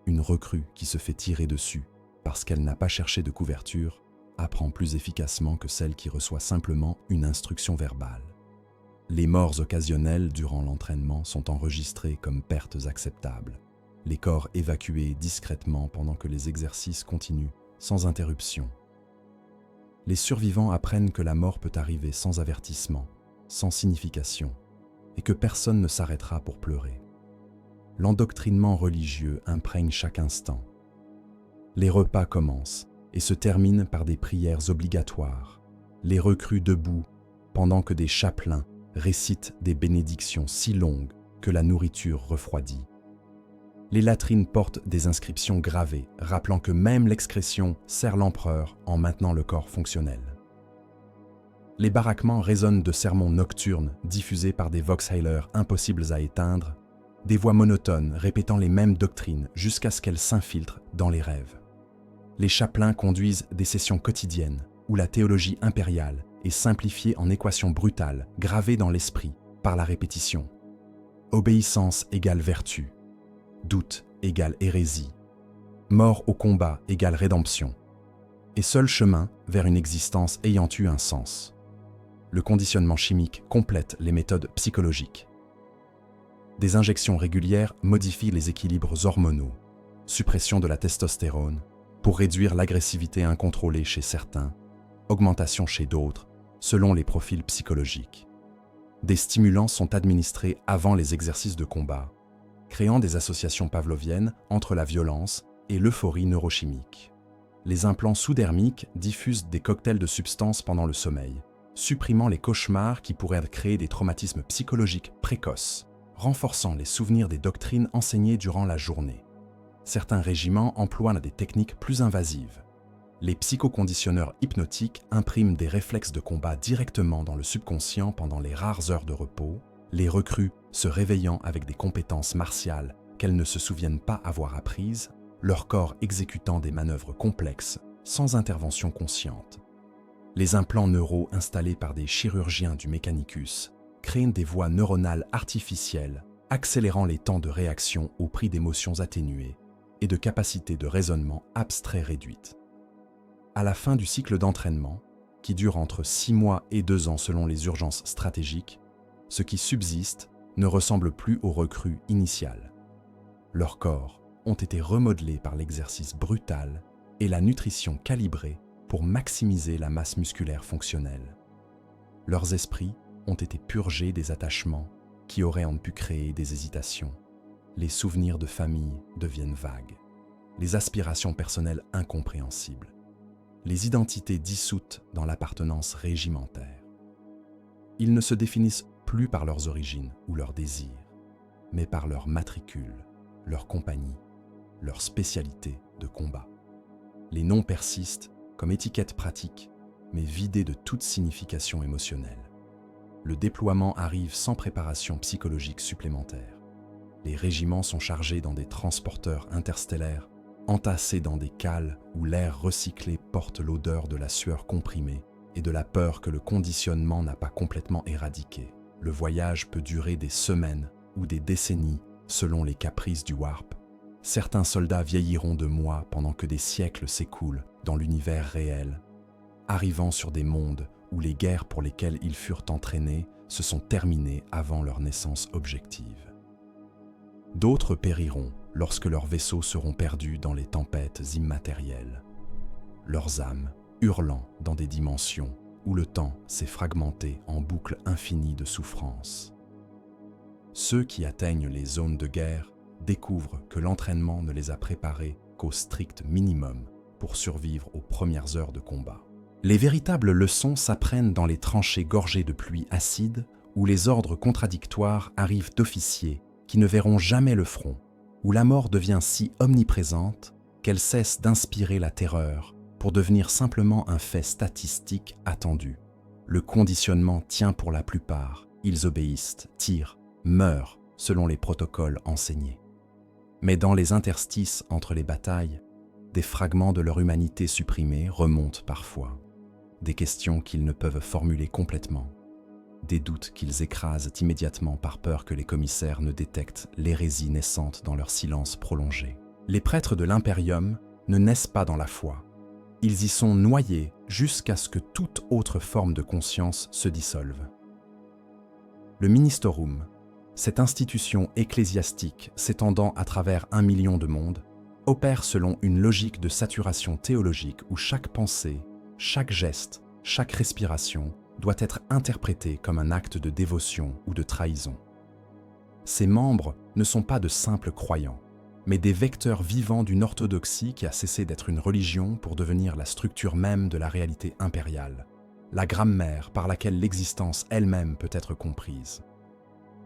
A: Une recrue qui se fait tirer dessus parce qu'elle n'a pas cherché de couverture apprend plus efficacement que celle qui reçoit simplement une instruction verbale. Les morts occasionnelles durant l'entraînement sont enregistrées comme pertes acceptables, les corps évacués discrètement pendant que les exercices continuent sans interruption. Les survivants apprennent que la mort peut arriver sans avertissement, sans signification, et que personne ne s'arrêtera pour pleurer. L'endoctrinement religieux imprègne chaque instant. Les repas commencent et se terminent par des prières obligatoires, les recrues debout pendant que des chapelains récitent des bénédictions si longues que la nourriture refroidit. Les latrines portent des inscriptions gravées, rappelant que même l'excrétion sert l'empereur en maintenant le corps fonctionnel. Les baraquements résonnent de sermons nocturnes diffusés par des vox-hailers impossibles à éteindre, des voix monotones répétant les mêmes doctrines jusqu'à ce qu'elles s'infiltrent dans les rêves. Les chapelains conduisent des sessions quotidiennes où la théologie impériale est simplifiée en équations brutales gravées dans l'esprit par la répétition. Obéissance égale vertu, doute égale hérésie, mort au combat égale rédemption, et seul chemin vers une existence ayant eu un sens. Le conditionnement chimique complète les méthodes psychologiques. Des injections régulières modifient les équilibres hormonaux, suppression de la testostérone, pour réduire l'agressivité incontrôlée chez certains, augmentation chez d'autres, selon les profils psychologiques. Des stimulants sont administrés avant les exercices de combat, créant des associations pavloviennes entre la violence et l'euphorie neurochimique. Les implants sous-dermiques diffusent des cocktails de substances pendant le sommeil, supprimant les cauchemars qui pourraient créer des traumatismes psychologiques précoces, renforçant les souvenirs des doctrines enseignées durant la journée. Certains régiments emploient des techniques plus invasives. Les psychoconditionneurs hypnotiques impriment des réflexes de combat directement dans le subconscient pendant les rares heures de repos, les recrues se réveillant avec des compétences martiales qu'elles ne se souviennent pas avoir apprises, leur corps exécutant des manœuvres complexes sans intervention consciente. Les implants neuraux installés par des chirurgiens du Mechanicus créent des voies neuronales artificielles, accélérant les temps de réaction au prix d'émotions atténuées et de capacités de raisonnement abstrait réduites. À la fin du cycle d'entraînement, qui dure entre 6 mois et 2 ans selon les urgences stratégiques, ce qui subsiste ne ressemble plus aux recrues initiales. Leurs corps ont été remodelés par l'exercice brutal et la nutrition calibrée pour maximiser la masse musculaire fonctionnelle. Leurs esprits ont été purgés des attachements qui auraient pu créer des hésitations. Les souvenirs de famille deviennent vagues, les aspirations personnelles incompréhensibles, les identités dissoutes dans l'appartenance régimentaire. Ils ne se définissent plus par leurs origines ou leurs désirs, mais par leur matricule, leur compagnie, leur spécialité de combat. Les noms persistent comme étiquette pratique, mais vidés de toute signification émotionnelle. Le déploiement arrive sans préparation psychologique supplémentaire. Les régiments sont chargés dans des transporteurs interstellaires, entassés dans des cales où l'air recyclé porte l'odeur de la sueur comprimée et de la peur que le conditionnement n'a pas complètement éradiqué. Le voyage peut durer des semaines ou des décennies selon les caprices du warp. Certains soldats vieilliront de mois pendant que des siècles s'écoulent dans l'univers réel, arrivant sur des mondes où les guerres pour lesquelles ils furent entraînés se sont terminées avant leur naissance objective. D'autres périront lorsque leurs vaisseaux seront perdus dans les tempêtes immatérielles, leurs âmes hurlant dans des dimensions où le temps s'est fragmenté en boucles infinies de souffrances. Ceux qui atteignent les zones de guerre découvrent que l'entraînement ne les a préparés qu'au strict minimum pour survivre aux premières heures de combat. Les véritables leçons s'apprennent dans les tranchées gorgées de pluie acide où les ordres contradictoires arrivent d'officiers qui ne verront jamais le front, où la mort devient si omniprésente qu'elle cesse d'inspirer la terreur pour devenir simplement un fait statistique attendu. Le conditionnement tient pour la plupart, ils obéissent, tirent, meurent selon les protocoles enseignés. Mais dans les interstices entre les batailles, des fragments de leur humanité supprimée remontent parfois, des questions qu'ils ne peuvent formuler complètement, des doutes qu'ils écrasent immédiatement par peur que les commissaires ne détectent l'hérésie naissante dans leur silence prolongé. Les prêtres de l'Imperium ne naissent pas dans la foi. Ils y sont noyés jusqu'à ce que toute autre forme de conscience se dissolve. Le Ministerum, cette institution ecclésiastique s'étendant à travers 1 million de mondes, opère selon une logique de saturation théologique où chaque pensée, chaque geste, chaque respiration doit être interprété comme un acte de dévotion ou de trahison. Ses membres ne sont pas de simples croyants, mais des vecteurs vivants d'une orthodoxie qui a cessé d'être une religion pour devenir la structure même de la réalité impériale, la grammaire par laquelle l'existence elle-même peut être comprise.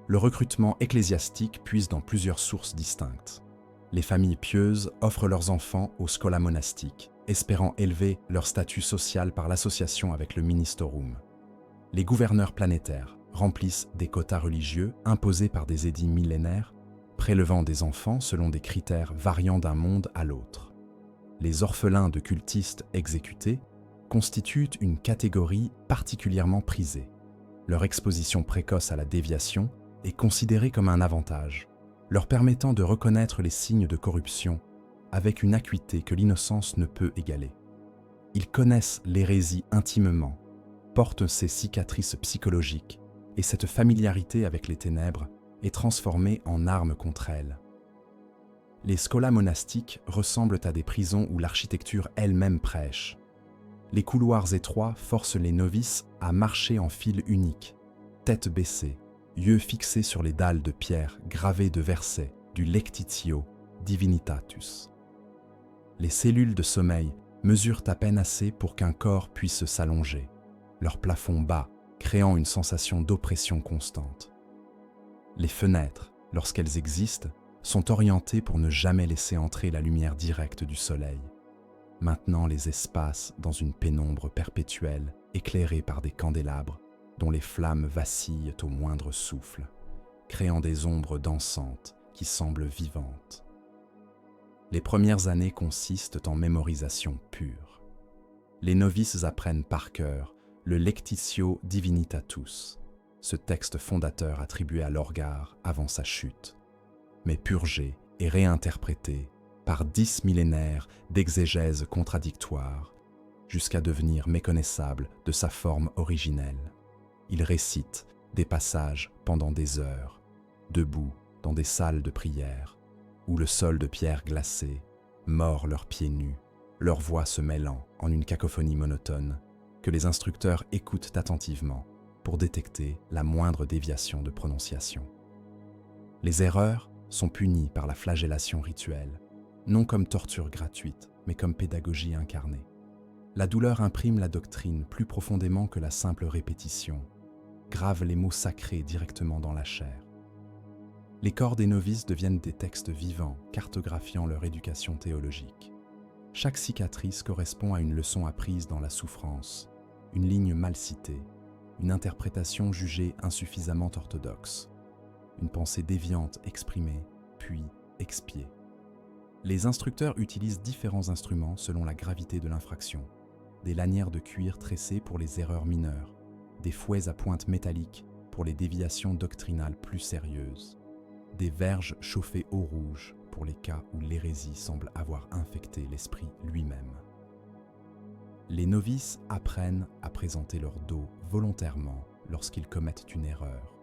A: Le recrutement ecclésiastique puise dans plusieurs sources distinctes. Les familles pieuses offrent leurs enfants aux scolas monastiques, espérant élever leur statut social par l'association avec le Ministerum. Les gouverneurs planétaires remplissent des quotas religieux imposés par des édits millénaires, prélevant des enfants selon des critères variant d'un monde à l'autre. Les orphelins de cultistes exécutés constituent une catégorie particulièrement prisée. Leur exposition précoce à la déviation est considérée comme un avantage, leur permettant de reconnaître les signes de corruption avec une acuité que l'innocence ne peut égaler. Ils connaissent l'hérésie intimement, portent ces cicatrices psychologiques, et cette familiarité avec les ténèbres est transformée en arme contre elles. Les scolas monastiques ressemblent à des prisons où l'architecture elle-même prêche. Les couloirs étroits forcent les novices à marcher en file unique, tête baissée, yeux fixés sur les dalles de pierre gravées de versets du Lectitio Divinitatus. Les cellules de sommeil mesurent à peine assez pour qu'un corps puisse s'allonger, leur plafond bas créant une sensation d'oppression constante. Les fenêtres, lorsqu'elles existent, sont orientées pour ne jamais laisser entrer la lumière directe du soleil. Maintenant les espaces dans une pénombre perpétuelle, éclairés par des candélabres, dont les flammes vacillent au moindre souffle, créant des ombres dansantes qui semblent vivantes. Les premières années consistent en mémorisation pure. Les novices apprennent par cœur le Lectitio Divinitatus, ce texte fondateur attribué à Lorgar avant sa chute, mais purgé et réinterprété par 10 millénaires d'exégèse contradictoires, jusqu'à devenir méconnaissable de sa forme originelle. Il récite des passages pendant des heures, debout dans des salles de prière, où le sol de pierre glacée mord leurs pieds nus, leurs voix se mêlant en une cacophonie monotone que les instructeurs écoutent attentivement pour détecter la moindre déviation de prononciation. Les erreurs sont punies par la flagellation rituelle, non comme torture gratuite, mais comme pédagogie incarnée. La douleur imprime la doctrine plus profondément que la simple répétition, grave les mots sacrés directement dans la chair. Les corps des novices deviennent des textes vivants, cartographiant leur éducation théologique. Chaque cicatrice correspond à une leçon apprise dans la souffrance, une ligne mal citée, une interprétation jugée insuffisamment orthodoxe, une pensée déviante exprimée, puis expiée. Les instructeurs utilisent différents instruments selon la gravité de l'infraction, des lanières de cuir tressées pour les erreurs mineures, des fouets à pointe métallique pour les déviations doctrinales plus sérieuses, des verges chauffées au rouge pour les cas où l'hérésie semble avoir infecté l'esprit lui-même. Les novices apprennent à présenter leur dos volontairement lorsqu'ils commettent une erreur,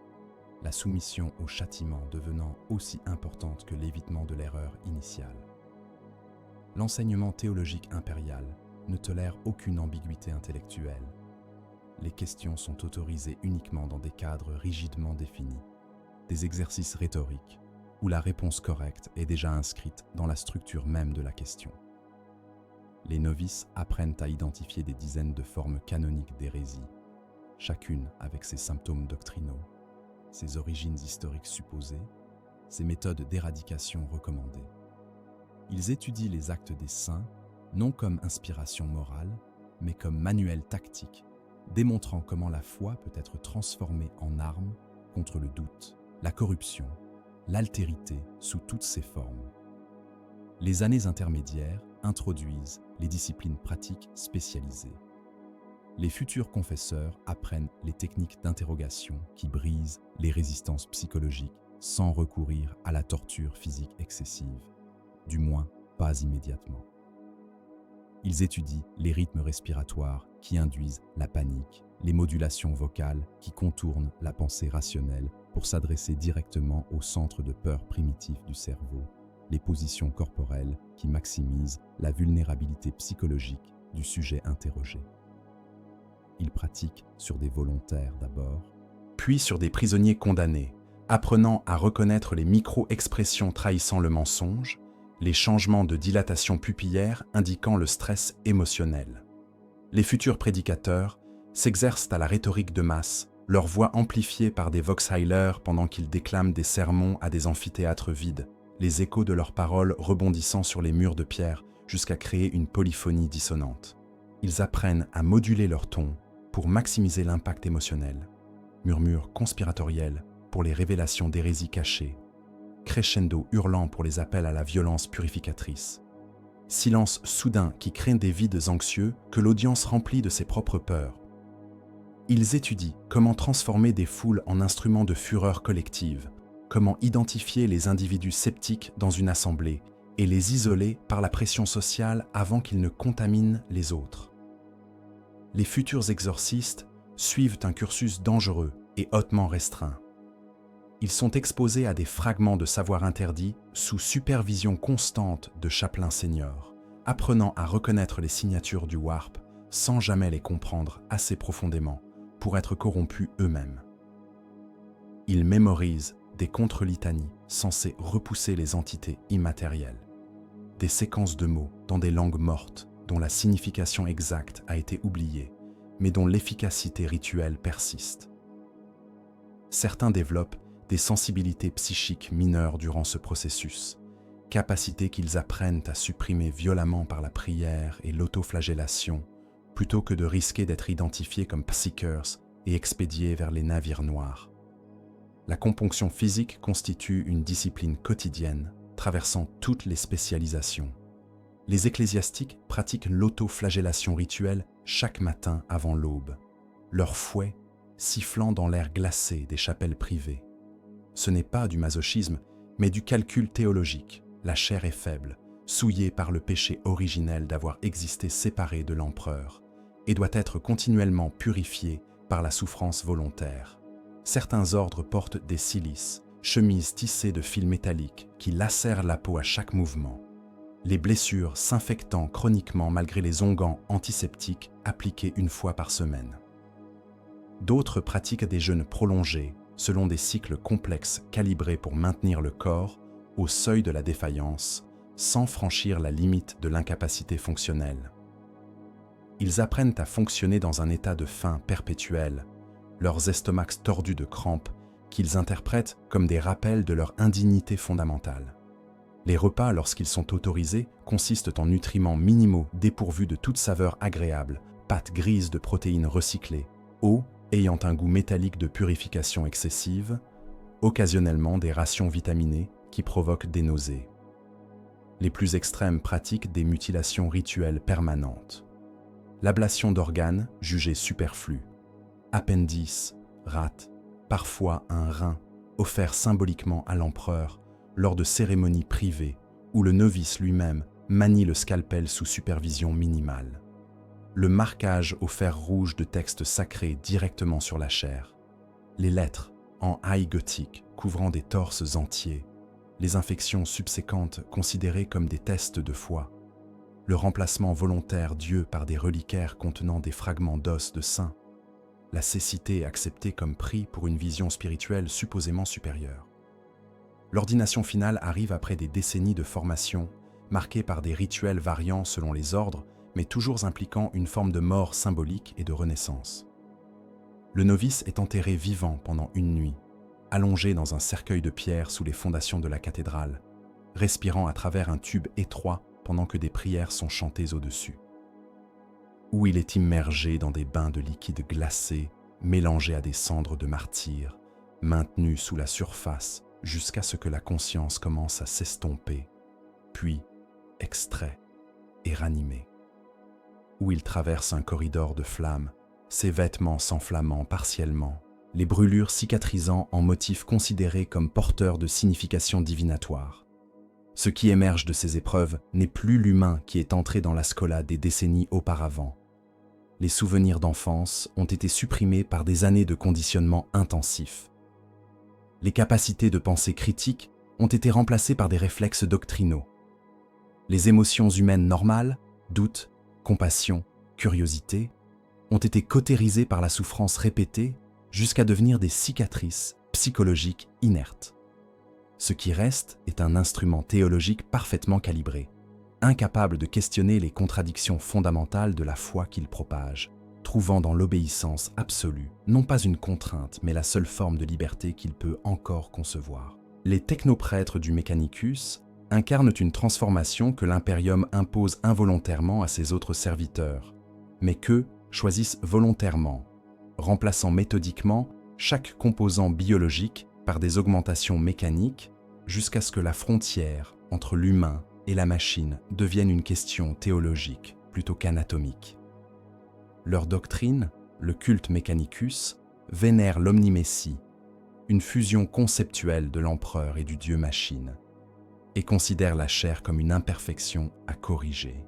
A: la soumission au châtiment devenant aussi importante que l'évitement de l'erreur initiale. L'enseignement théologique impérial ne tolère aucune ambiguïté intellectuelle. Les questions sont autorisées uniquement dans des cadres rigidement définis, des exercices rhétoriques, où la réponse correcte est déjà inscrite dans la structure même de la question. Les novices apprennent à identifier des dizaines de formes canoniques d'hérésie, chacune avec ses symptômes doctrinaux, ses origines historiques supposées, ses méthodes d'éradication recommandées. Ils étudient les actes des saints, non comme inspiration morale, mais comme manuel tactique, démontrant comment la foi peut être transformée en arme contre le doute, la corruption, l'altérité sous toutes ses formes. Les années intermédiaires introduisent les disciplines pratiques spécialisées. Les futurs confesseurs apprennent les techniques d'interrogation qui brisent les résistances psychologiques sans recourir à la torture physique excessive, du moins pas immédiatement. Ils étudient les rythmes respiratoires qui induisent la panique les modulations vocales qui contournent la pensée rationnelle pour s'adresser directement au centre de peur primitif du cerveau, les positions corporelles qui maximisent la vulnérabilité psychologique du sujet interrogé. Il pratique sur des volontaires d'abord, puis sur des prisonniers condamnés, apprenant à reconnaître les micro-expressions trahissant le mensonge, les changements de dilatation pupillaire indiquant le stress émotionnel. Les futurs prédicateurs s'exercent à la rhétorique de masse, leur voix amplifiée par des vox-heilers pendant qu'ils déclament des sermons à des amphithéâtres vides, les échos de leurs paroles rebondissant sur les murs de pierre jusqu'à créer une polyphonie dissonante. Ils apprennent à moduler leur ton pour maximiser l'impact émotionnel, murmures conspiratoriels pour les révélations d'hérésies cachées, crescendo hurlant pour les appels à la violence purificatrice, silence soudain qui crée des vides anxieux que l'audience remplit de ses propres peurs. Ils étudient comment transformer des foules en instruments de fureur collective, comment identifier les individus sceptiques dans une assemblée et les isoler par la pression sociale avant qu'ils ne contaminent les autres. Les futurs exorcistes suivent un cursus dangereux et hautement restreint. Ils sont exposés à des fragments de savoir interdits sous supervision constante de chapelains seniors, apprenant à reconnaître les signatures du warp sans jamais les comprendre assez profondément pour être corrompus eux-mêmes. Ils mémorisent des contre-litanies censées repousser les entités immatérielles, des séquences de mots dans des langues mortes dont la signification exacte a été oubliée, mais dont l'efficacité rituelle persiste. Certains développent des sensibilités psychiques mineures durant ce processus, capacités qu'ils apprennent à supprimer violemment par la prière et l'autoflagellation, plutôt que de risquer d'être identifiés comme psychers et expédiés vers les navires noirs. La componction physique constitue une discipline quotidienne, traversant toutes les spécialisations. Les ecclésiastiques pratiquent l'autoflagellation rituelle chaque matin avant l'aube, leur fouet sifflant dans l'air glacé des chapelles privées. Ce n'est pas du masochisme, mais du calcul théologique. La chair est faible, souillée par le péché originel d'avoir existé séparée de l'empereur, et doit être continuellement purifiée par la souffrance volontaire. Certains ordres portent des cilices, chemises tissées de fils métalliques qui lacèrent la peau à chaque mouvement, les blessures s'infectant chroniquement malgré les onguents antiseptiques appliqués une fois par semaine. D'autres pratiquent des jeûnes prolongés, selon des cycles complexes calibrés pour maintenir le corps au seuil de la défaillance, sans franchir la limite de l'incapacité fonctionnelle. Ils apprennent à fonctionner dans un état de faim perpétuel, leurs estomacs tordus de crampes, qu'ils interprètent comme des rappels de leur indignité fondamentale. Les repas, lorsqu'ils sont autorisés, consistent en nutriments minimaux dépourvus de toute saveur agréable, pâtes grises de protéines recyclées, eau ayant un goût métallique de purification excessive, occasionnellement des rations vitaminées qui provoquent des nausées. Les plus extrêmes pratiquent des mutilations rituelles permanentes. L'ablation d'organes, jugée superflue. Appendice, rate, parfois un rein, offert symboliquement à l'empereur lors de cérémonies privées où le novice lui-même manie le scalpel sous supervision minimale. Le marquage au fer rouge de textes sacrés directement sur la chair, les lettres en haille gothique couvrant des torses entiers, les infections subséquentes considérées comme des tests de foi, le remplacement volontaire d'yeux par des reliquaires contenant des fragments d'os de saints, la cécité acceptée comme prix pour une vision spirituelle supposément supérieure. L'ordination finale arrive après des décennies de formation, marquées par des rituels variant selon les ordres, mais toujours impliquant une forme de mort symbolique et de renaissance. Le novice est enterré vivant pendant une nuit, allongé dans un cercueil de pierre sous les fondations de la cathédrale, respirant à travers un tube étroit pendant que des prières sont chantées au-dessus. Ou il est immergé dans des bains de liquide glacé, mélangés à des cendres de martyrs, maintenus sous la surface jusqu'à ce que la conscience commence à s'estomper, puis extrait et ranimé. Où il traverse un corridor de flammes, ses vêtements s'enflammant partiellement, les brûlures cicatrisant en motifs considérés comme porteurs de signification divinatoire. Ce qui émerge de ces épreuves n'est plus l'humain qui est entré dans la scola des décennies auparavant, les souvenirs d'enfance ont été supprimés par des années de conditionnement intensif. Les capacités de pensée critique ont été remplacées par des réflexes doctrinaux. Les émotions humaines normales, doute, compassion, curiosité, ont été cautérisées par la souffrance répétée jusqu'à devenir des cicatrices psychologiques inertes. Ce qui reste est un instrument théologique parfaitement calibré, incapable de questionner les contradictions fondamentales de la foi qu'il propage, trouvant dans l'obéissance absolue non pas une contrainte, mais la seule forme de liberté qu'il peut encore concevoir. Les technoprêtres du Mechanicus incarnent une transformation que l'impérium impose involontairement à ses autres serviteurs, mais qu'eux choisissent volontairement, remplaçant méthodiquement chaque composant biologique par des augmentations mécaniques jusqu'à ce que la frontière entre l'humain et la machine devienne une question théologique plutôt qu'anatomique. Leur doctrine, le culte Mechanicus, vénère l'omnimessie, une fusion conceptuelle de l'empereur et du dieu-machine, et considère la chair comme une imperfection à corriger,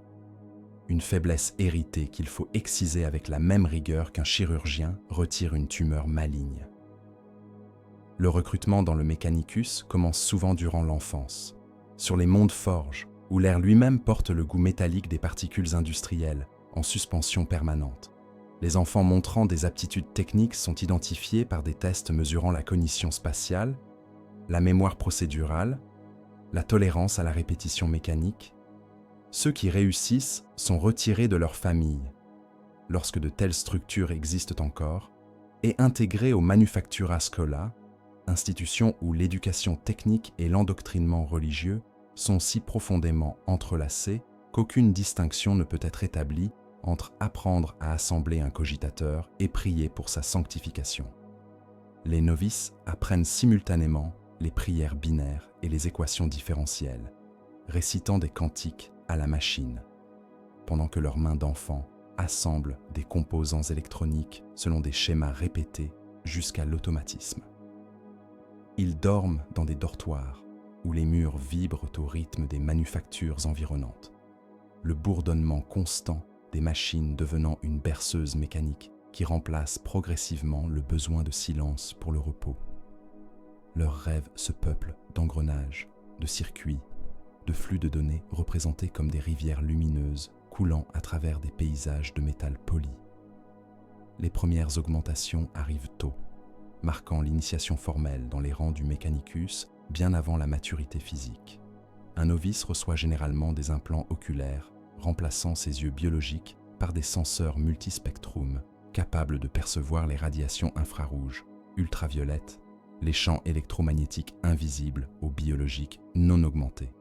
A: une faiblesse héritée qu'il faut exciser avec la même rigueur qu'un chirurgien retire une tumeur maligne. Le recrutement dans le Mechanicus commence souvent durant l'enfance, sur les monts de forge, où l'air lui-même porte le goût métallique des particules industrielles, en suspension permanente. Les enfants montrant des aptitudes techniques sont identifiés par des tests mesurant la cognition spatiale, la mémoire procédurale, la tolérance à la répétition mécanique. Ceux qui réussissent sont retirés de leur famille, lorsque de telles structures existent encore, et intégrés au Manufactura Schola, institution où l'éducation technique et l'endoctrinement religieux sont si profondément entrelacés qu'aucune distinction ne peut être établie entre apprendre à assembler un cogitateur et prier pour sa sanctification. Les novices apprennent simultanément les prières binaires et les équations différentielles, récitant des cantiques à la machine, pendant que leurs mains d'enfants assemblent des composants électroniques selon des schémas répétés jusqu'à l'automatisme. Ils dorment dans des dortoirs où les murs vibrent au rythme des manufactures environnantes, le bourdonnement constant des machines devenant une berceuse mécanique qui remplace progressivement le besoin de silence pour le repos. Leurs rêves se peuplent d'engrenages, de circuits, de flux de données représentés comme des rivières lumineuses coulant à travers des paysages de métal poli. Les premières augmentations arrivent tôt, marquant l'initiation formelle dans les rangs du Mechanicus bien avant la maturité physique. Un novice reçoit généralement des implants oculaires, remplaçant ses yeux biologiques par des senseurs multispectrum, capables de percevoir les radiations infrarouges, ultraviolettes, les champs électromagnétiques invisibles aux biologiques non augmentés.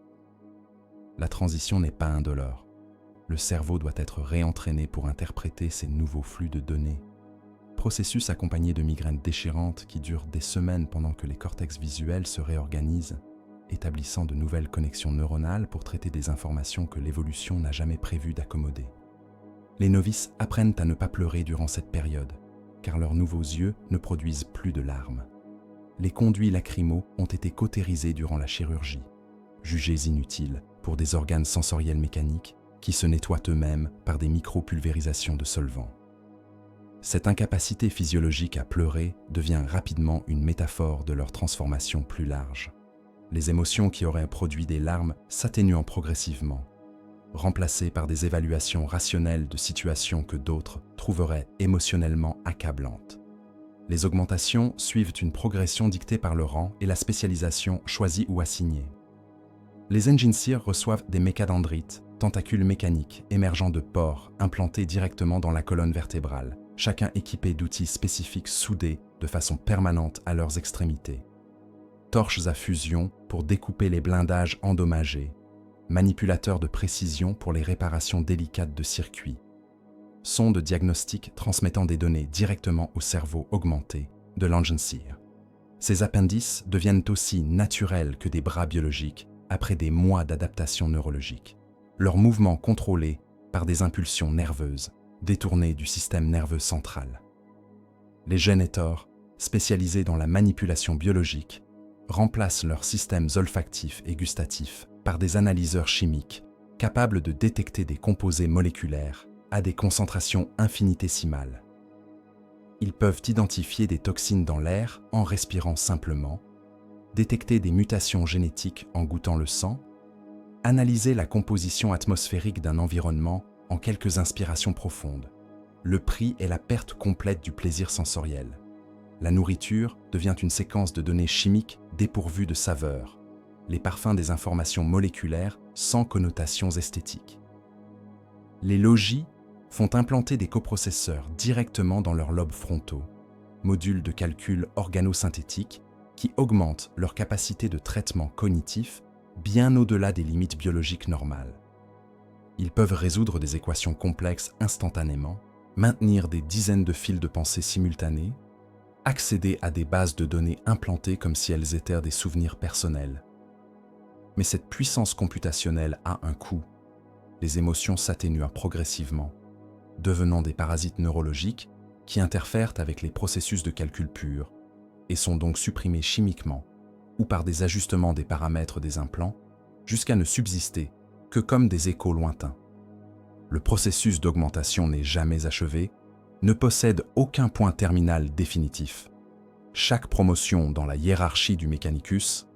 A: La transition n'est pas indolore. Le cerveau doit être réentraîné pour interpréter ces nouveaux flux de données. Processus accompagné de migraines déchirantes qui durent des semaines pendant que les cortex visuels se réorganisent, établissant de nouvelles connexions neuronales pour traiter des informations que l'évolution n'a jamais prévu d'accommoder. Les novices apprennent à ne pas pleurer durant cette période, car leurs nouveaux yeux ne produisent plus de larmes. Les conduits lacrymaux ont été cautérisés durant la chirurgie, jugés inutiles pour des organes sensoriels mécaniques qui se nettoient eux-mêmes par des micro-pulvérisations de solvants. Cette incapacité physiologique à pleurer devient rapidement une métaphore de leur transformation plus large. Les émotions qui auraient produit des larmes s'atténuant progressivement, remplacées par des évaluations rationnelles de situations que d'autres trouveraient émotionnellement accablantes. Les augmentations suivent une progression dictée par le rang et la spécialisation choisie ou assignée. Les enginseers reçoivent des mécadendrites, tentacules mécaniques émergeant de pores implantés directement dans la colonne vertébrale, chacun équipé d'outils spécifiques soudés de façon permanente à leurs extrémités. Torches à fusion pour découper les blindages endommagés, manipulateurs de précision pour les réparations délicates de circuits, sondes de diagnostic transmettant des données directement au cerveau augmenté de l'enginseer. Ces appendices deviennent aussi naturels que des bras biologiques après des mois d'adaptation neurologique, leurs mouvements contrôlés par des impulsions nerveuses détournées du système nerveux central. Les génétors, spécialisés dans la manipulation biologique, remplacent leurs systèmes olfactifs et gustatifs par des analyseurs chimiques capables de détecter des composés moléculaires à des concentrations infinitésimales. Ils peuvent identifier des toxines dans l'air en respirant simplement, détecter des mutations génétiques en goûtant le sang, analyser la composition atmosphérique d'un environnement en quelques inspirations profondes. Le prix est la perte complète du plaisir sensoriel. La nourriture devient une séquence de données chimiques dépourvues de saveur, les parfums des informations moléculaires sans connotations esthétiques. Les logis font implanter des coprocesseurs directement dans leurs lobes frontaux, modules de calcul organosynthétiques qui augmentent leur capacité de traitement cognitif bien au-delà des limites biologiques normales. Ils peuvent résoudre des équations complexes instantanément, maintenir des dizaines de fils de pensée simultanés, accéder à des bases de données implantées comme si elles étaient des souvenirs personnels. Mais cette puissance computationnelle a un coût. Les émotions s'atténuent progressivement, devenant des parasites neurologiques qui interfèrent avec les processus de calcul purs et sont donc supprimés chimiquement ou par des ajustements des paramètres des implants jusqu'à ne subsister que comme des échos lointains. Le processus d'augmentation n'est jamais achevé, ne possède aucun point terminal définitif. Chaque promotion dans la hiérarchie du Mechanicus,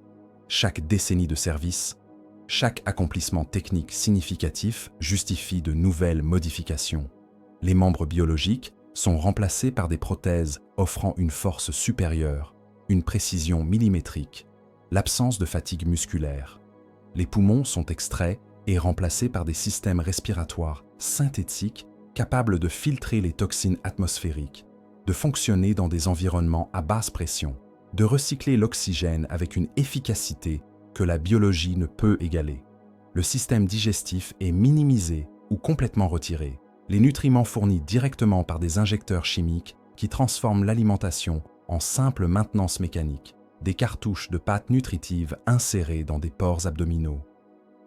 A: chaque décennie de service, chaque accomplissement technique significatif justifie de nouvelles modifications. Les membres biologiques sont remplacés par des prothèses offrant une force supérieure, une précision millimétrique, l'absence de fatigue musculaire. Les poumons sont extraits et remplacés par des systèmes respiratoires synthétiques capables de filtrer les toxines atmosphériques, de fonctionner dans des environnements à basse pression, de recycler l'oxygène avec une efficacité que la biologie ne peut égaler. Le système digestif est minimisé ou complètement retiré. Les nutriments fournis directement par des injecteurs chimiques qui transforment l'alimentation en simple maintenance mécanique, des cartouches de pâtes nutritives insérées dans des pores abdominaux,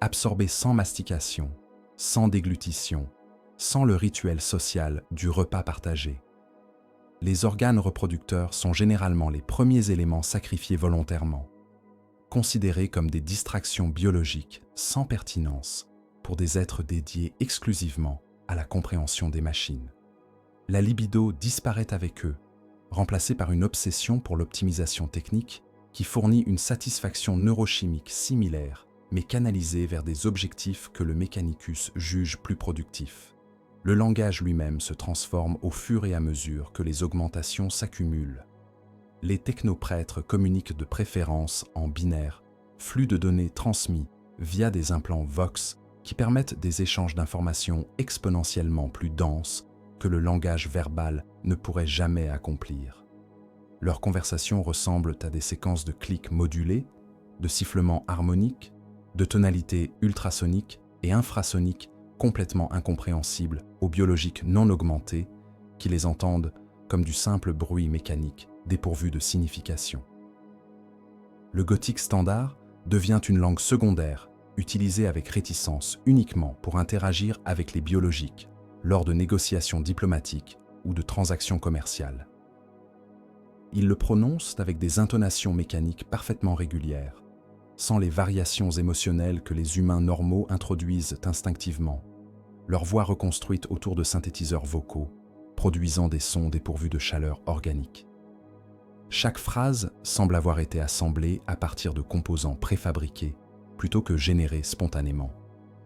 A: absorbées sans mastication, sans déglutition, sans le rituel social du repas partagé. Les organes reproducteurs sont généralement les premiers éléments sacrifiés volontairement, considérés comme des distractions biologiques sans pertinence pour des êtres dédiés exclusivement à la compréhension des machines. La libido disparaît avec eux, remplacée par une obsession pour l'optimisation technique qui fournit une satisfaction neurochimique similaire, mais canalisée vers des objectifs que le Mechanicus juge plus productifs. Le langage lui-même se transforme au fur et à mesure que les augmentations s'accumulent. Les technoprêtres communiquent de préférence en binaire, flux de données transmis via des implants Vox qui permettent des échanges d'informations exponentiellement plus denses que le langage verbal ne pourrait jamais accomplir. Leurs conversations ressemblent à des séquences de clics modulés, de sifflements harmoniques, de tonalités ultrasoniques et infrasoniques complètement incompréhensibles aux biologiques non augmentés qui les entendent comme du simple bruit mécanique dépourvu de signification. Le gothique standard devient une langue secondaire utilisée avec réticence uniquement pour interagir avec les biologiques lors de négociations diplomatiques ou de transactions commerciales. Ils le prononcent avec des intonations mécaniques parfaitement régulières, sans les variations émotionnelles que les humains normaux introduisent instinctivement, leur voix reconstruite autour de synthétiseurs vocaux, produisant des sons dépourvus de chaleur organique. Chaque phrase semble avoir été assemblée à partir de composants préfabriqués plutôt que générés spontanément,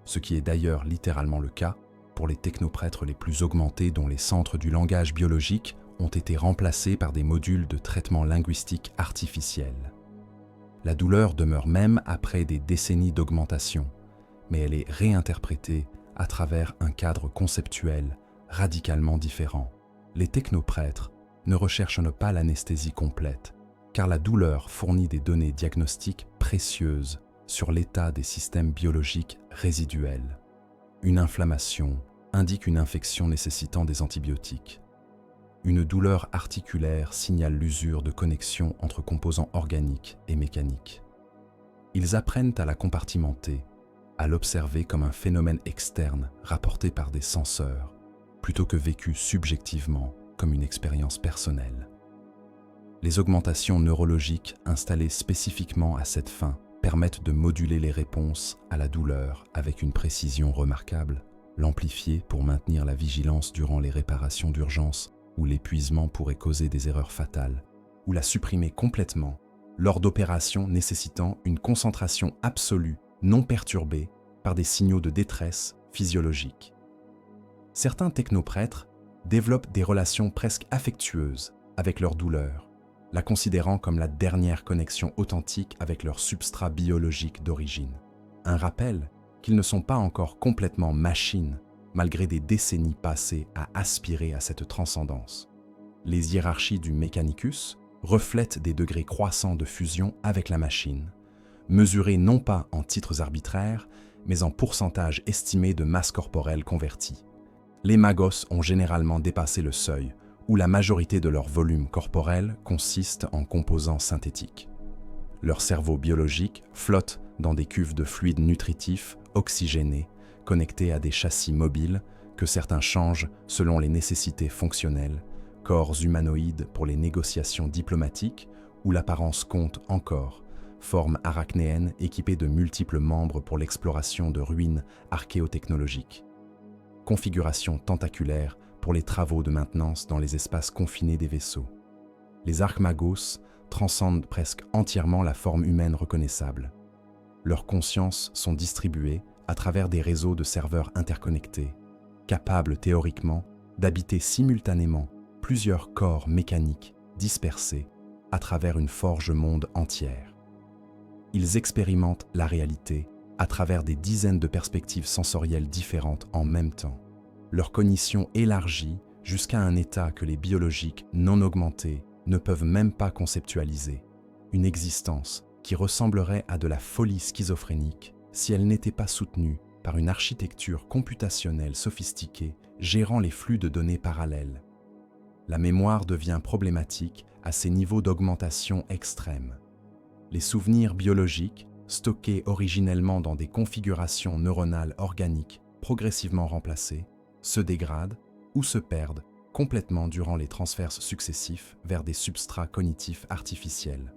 A: ce qui est d'ailleurs littéralement le cas pour les technoprêtres les plus augmentés dont les centres du langage biologique ont été remplacés par des modules de traitement linguistique artificiel. La douleur demeure même après des décennies d'augmentation, mais elle est réinterprétée à travers un cadre conceptuel radicalement différent. Les technoprêtres ne recherchent pas l'anesthésie complète, car la douleur fournit des données diagnostiques précieuses sur l'état des systèmes biologiques résiduels. Une inflammation indique une infection nécessitant des antibiotiques. Une douleur articulaire signale l'usure de connexions entre composants organiques et mécaniques. Ils apprennent à la compartimenter, à l'observer comme un phénomène externe rapporté par des senseurs, plutôt que vécu subjectivement comme une expérience personnelle. Les augmentations neurologiques installées spécifiquement à cette fin permettent de moduler les réponses à la douleur avec une précision remarquable. l'amplifier pour maintenir la vigilance durant les réparations d'urgence où l'épuisement pourrait causer des erreurs fatales, ou la supprimer complètement lors d'opérations nécessitant une concentration absolue, non perturbée par des signaux de détresse physiologique. Certains technoprêtres développent des relations presque affectueuses avec leur douleur, la considérant comme la dernière connexion authentique avec leur substrat biologique d'origine. Un rappel qu'ils ne sont pas encore complètement machines, malgré des décennies passées à aspirer à cette transcendance. Les hiérarchies du Mechanicus reflètent des degrés croissants de fusion avec la machine, mesurés non pas en titres arbitraires, mais en pourcentage estimé de masse corporelle convertie. Les magos ont généralement dépassé le seuil, où la majorité de leur volume corporel consiste en composants synthétiques. Leur cerveau biologique flotte dans des cuves de fluides nutritifs oxygénés, connectés à des châssis mobiles que certains changent selon les nécessités fonctionnelles, corps humanoïdes pour les négociations diplomatiques, où l'apparence compte encore, forme arachnéenne équipée de multiples membres pour l'exploration de ruines archéotechnologiques, configuration tentaculaire pour les travaux de maintenance dans les espaces confinés des vaisseaux. Les archmagos transcendent presque entièrement la forme humaine reconnaissable. Leurs consciences sont distribuées à travers des réseaux de serveurs interconnectés, capables théoriquement d'habiter simultanément plusieurs corps mécaniques dispersés à travers une forge monde entière. Ils expérimentent la réalité à travers des dizaines de perspectives sensorielles différentes en même temps. Leur cognition élargie jusqu'à un état que les biologiques non augmentés ne peuvent même pas conceptualiser, une existence qui ressemblerait à de la folie schizophrénique si elle n'était pas soutenue par une architecture computationnelle sophistiquée gérant les flux de données parallèles. La mémoire devient problématique à ces niveaux d'augmentation extrêmes. Les souvenirs biologiques, stockés originellement dans des configurations neuronales organiques progressivement remplacées, se dégradent ou se perdent complètement durant les transferts successifs vers des substrats cognitifs artificiels.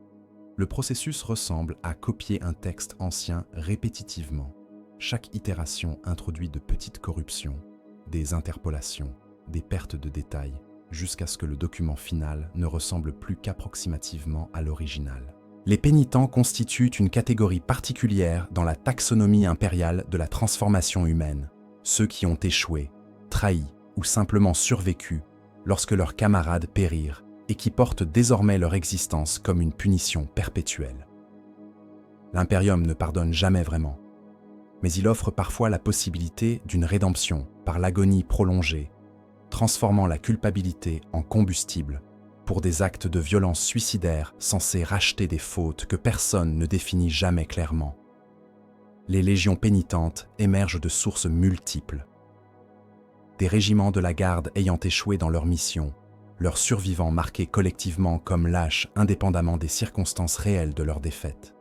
A: Le processus ressemble à copier un texte ancien répétitivement. Chaque itération introduit de petites corruptions, des interpolations, des pertes de détails, jusqu'à ce que le document final ne ressemble plus qu'approximativement à l'original. Les pénitents constituent une catégorie particulière dans la taxonomie impériale de la transformation humaine, ceux qui ont échoué, trahi ou simplement survécu lorsque leurs camarades périrent et qui portent désormais leur existence comme une punition perpétuelle. L'Imperium ne pardonne jamais vraiment, mais il offre parfois la possibilité d'une rédemption par l'agonie prolongée, transformant la culpabilité en combustible pour des actes de violence suicidaire censés racheter des fautes que personne ne définit jamais clairement. Les légions pénitentes émergent de sources multiples. Des régiments de la garde ayant échoué dans leur mission, leurs survivants marqués collectivement comme lâches indépendamment des circonstances réelles de leur défaite.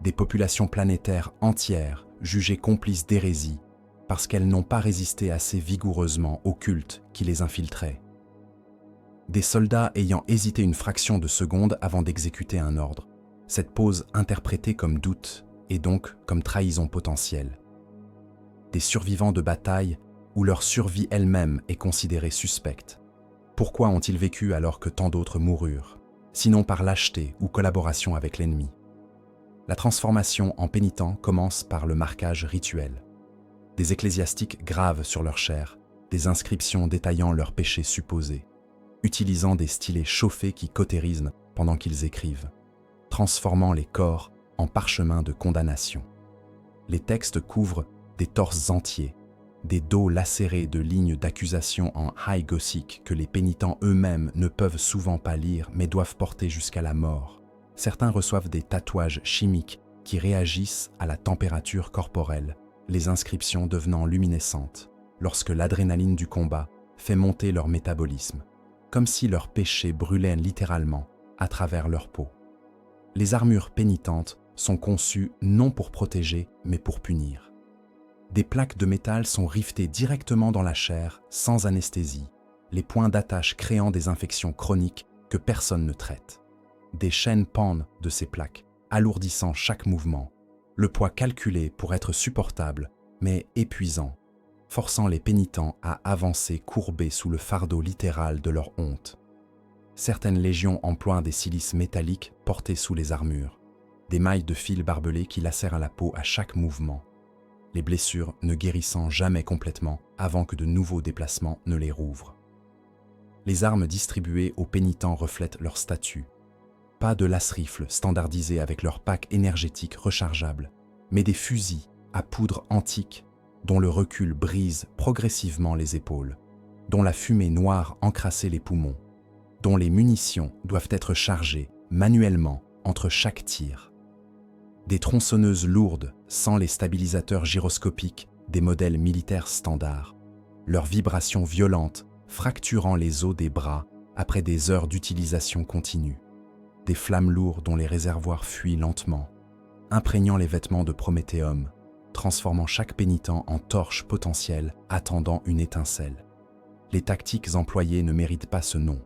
A: Des populations planétaires entières jugées complices d'hérésie parce qu'elles n'ont pas résisté assez vigoureusement au culte qui les infiltrait. Des soldats ayant hésité une fraction de seconde avant d'exécuter un ordre, cette pause interprétée comme doute et donc comme trahison potentielle. Des survivants de bataille où leur survie elle-même est considérée suspecte. Pourquoi ont-ils vécu alors que tant d'autres moururent, sinon par lâcheté ou collaboration avec l'ennemi? La transformation en pénitents commence par le marquage rituel. Des ecclésiastiques gravent sur leur chair des inscriptions détaillant leurs péchés supposés, utilisant des stylets chauffés qui cautérisent pendant qu'ils écrivent, transformant les corps en parchemins de condamnation. Les textes couvrent des torses entiers, des dos lacérés de lignes d'accusation en high gothique que les pénitents eux-mêmes ne peuvent souvent pas lire mais doivent porter jusqu'à la mort. Certains reçoivent des tatouages chimiques qui réagissent à la température corporelle, les inscriptions devenant luminescentes lorsque l'adrénaline du combat fait monter leur métabolisme, comme si leurs péchés brûlaient littéralement à travers leur peau. Les armures pénitentes sont conçues non pour protéger mais pour punir. Des plaques de métal sont rivetées directement dans la chair, sans anesthésie, les points d'attache créant des infections chroniques que personne ne traite. Des chaînes pendent de ces plaques, alourdissant chaque mouvement, le poids calculé pour être supportable, mais épuisant. forçant les pénitents à avancer courbés sous le fardeau littéral de leur honte. Certaines légions emploient des cilices métalliques portés sous les armures, des mailles de fil barbelés qui lacèrent la peau à chaque mouvement, les blessures ne guérissant jamais complètement avant que de nouveaux déplacements ne les rouvrent. Les armes distribuées aux pénitents reflètent leur statut. Pas de lance-rifles standardisés avec leur pack énergétique rechargeable, mais des fusils à poudre antique dont le recul brise progressivement les épaules, dont la fumée noire encrassait les poumons, dont les munitions doivent être chargées manuellement entre chaque tir. Des tronçonneuses lourdes sans les stabilisateurs gyroscopiques des modèles militaires standards, leurs vibrations violentes fracturant les os des bras après des heures d'utilisation continue. Des flammes lourdes dont les réservoirs fuient lentement, imprégnant les vêtements de Prométhéum, transformant chaque pénitent en torche potentielle attendant une étincelle. Les tactiques employées ne méritent pas ce nom.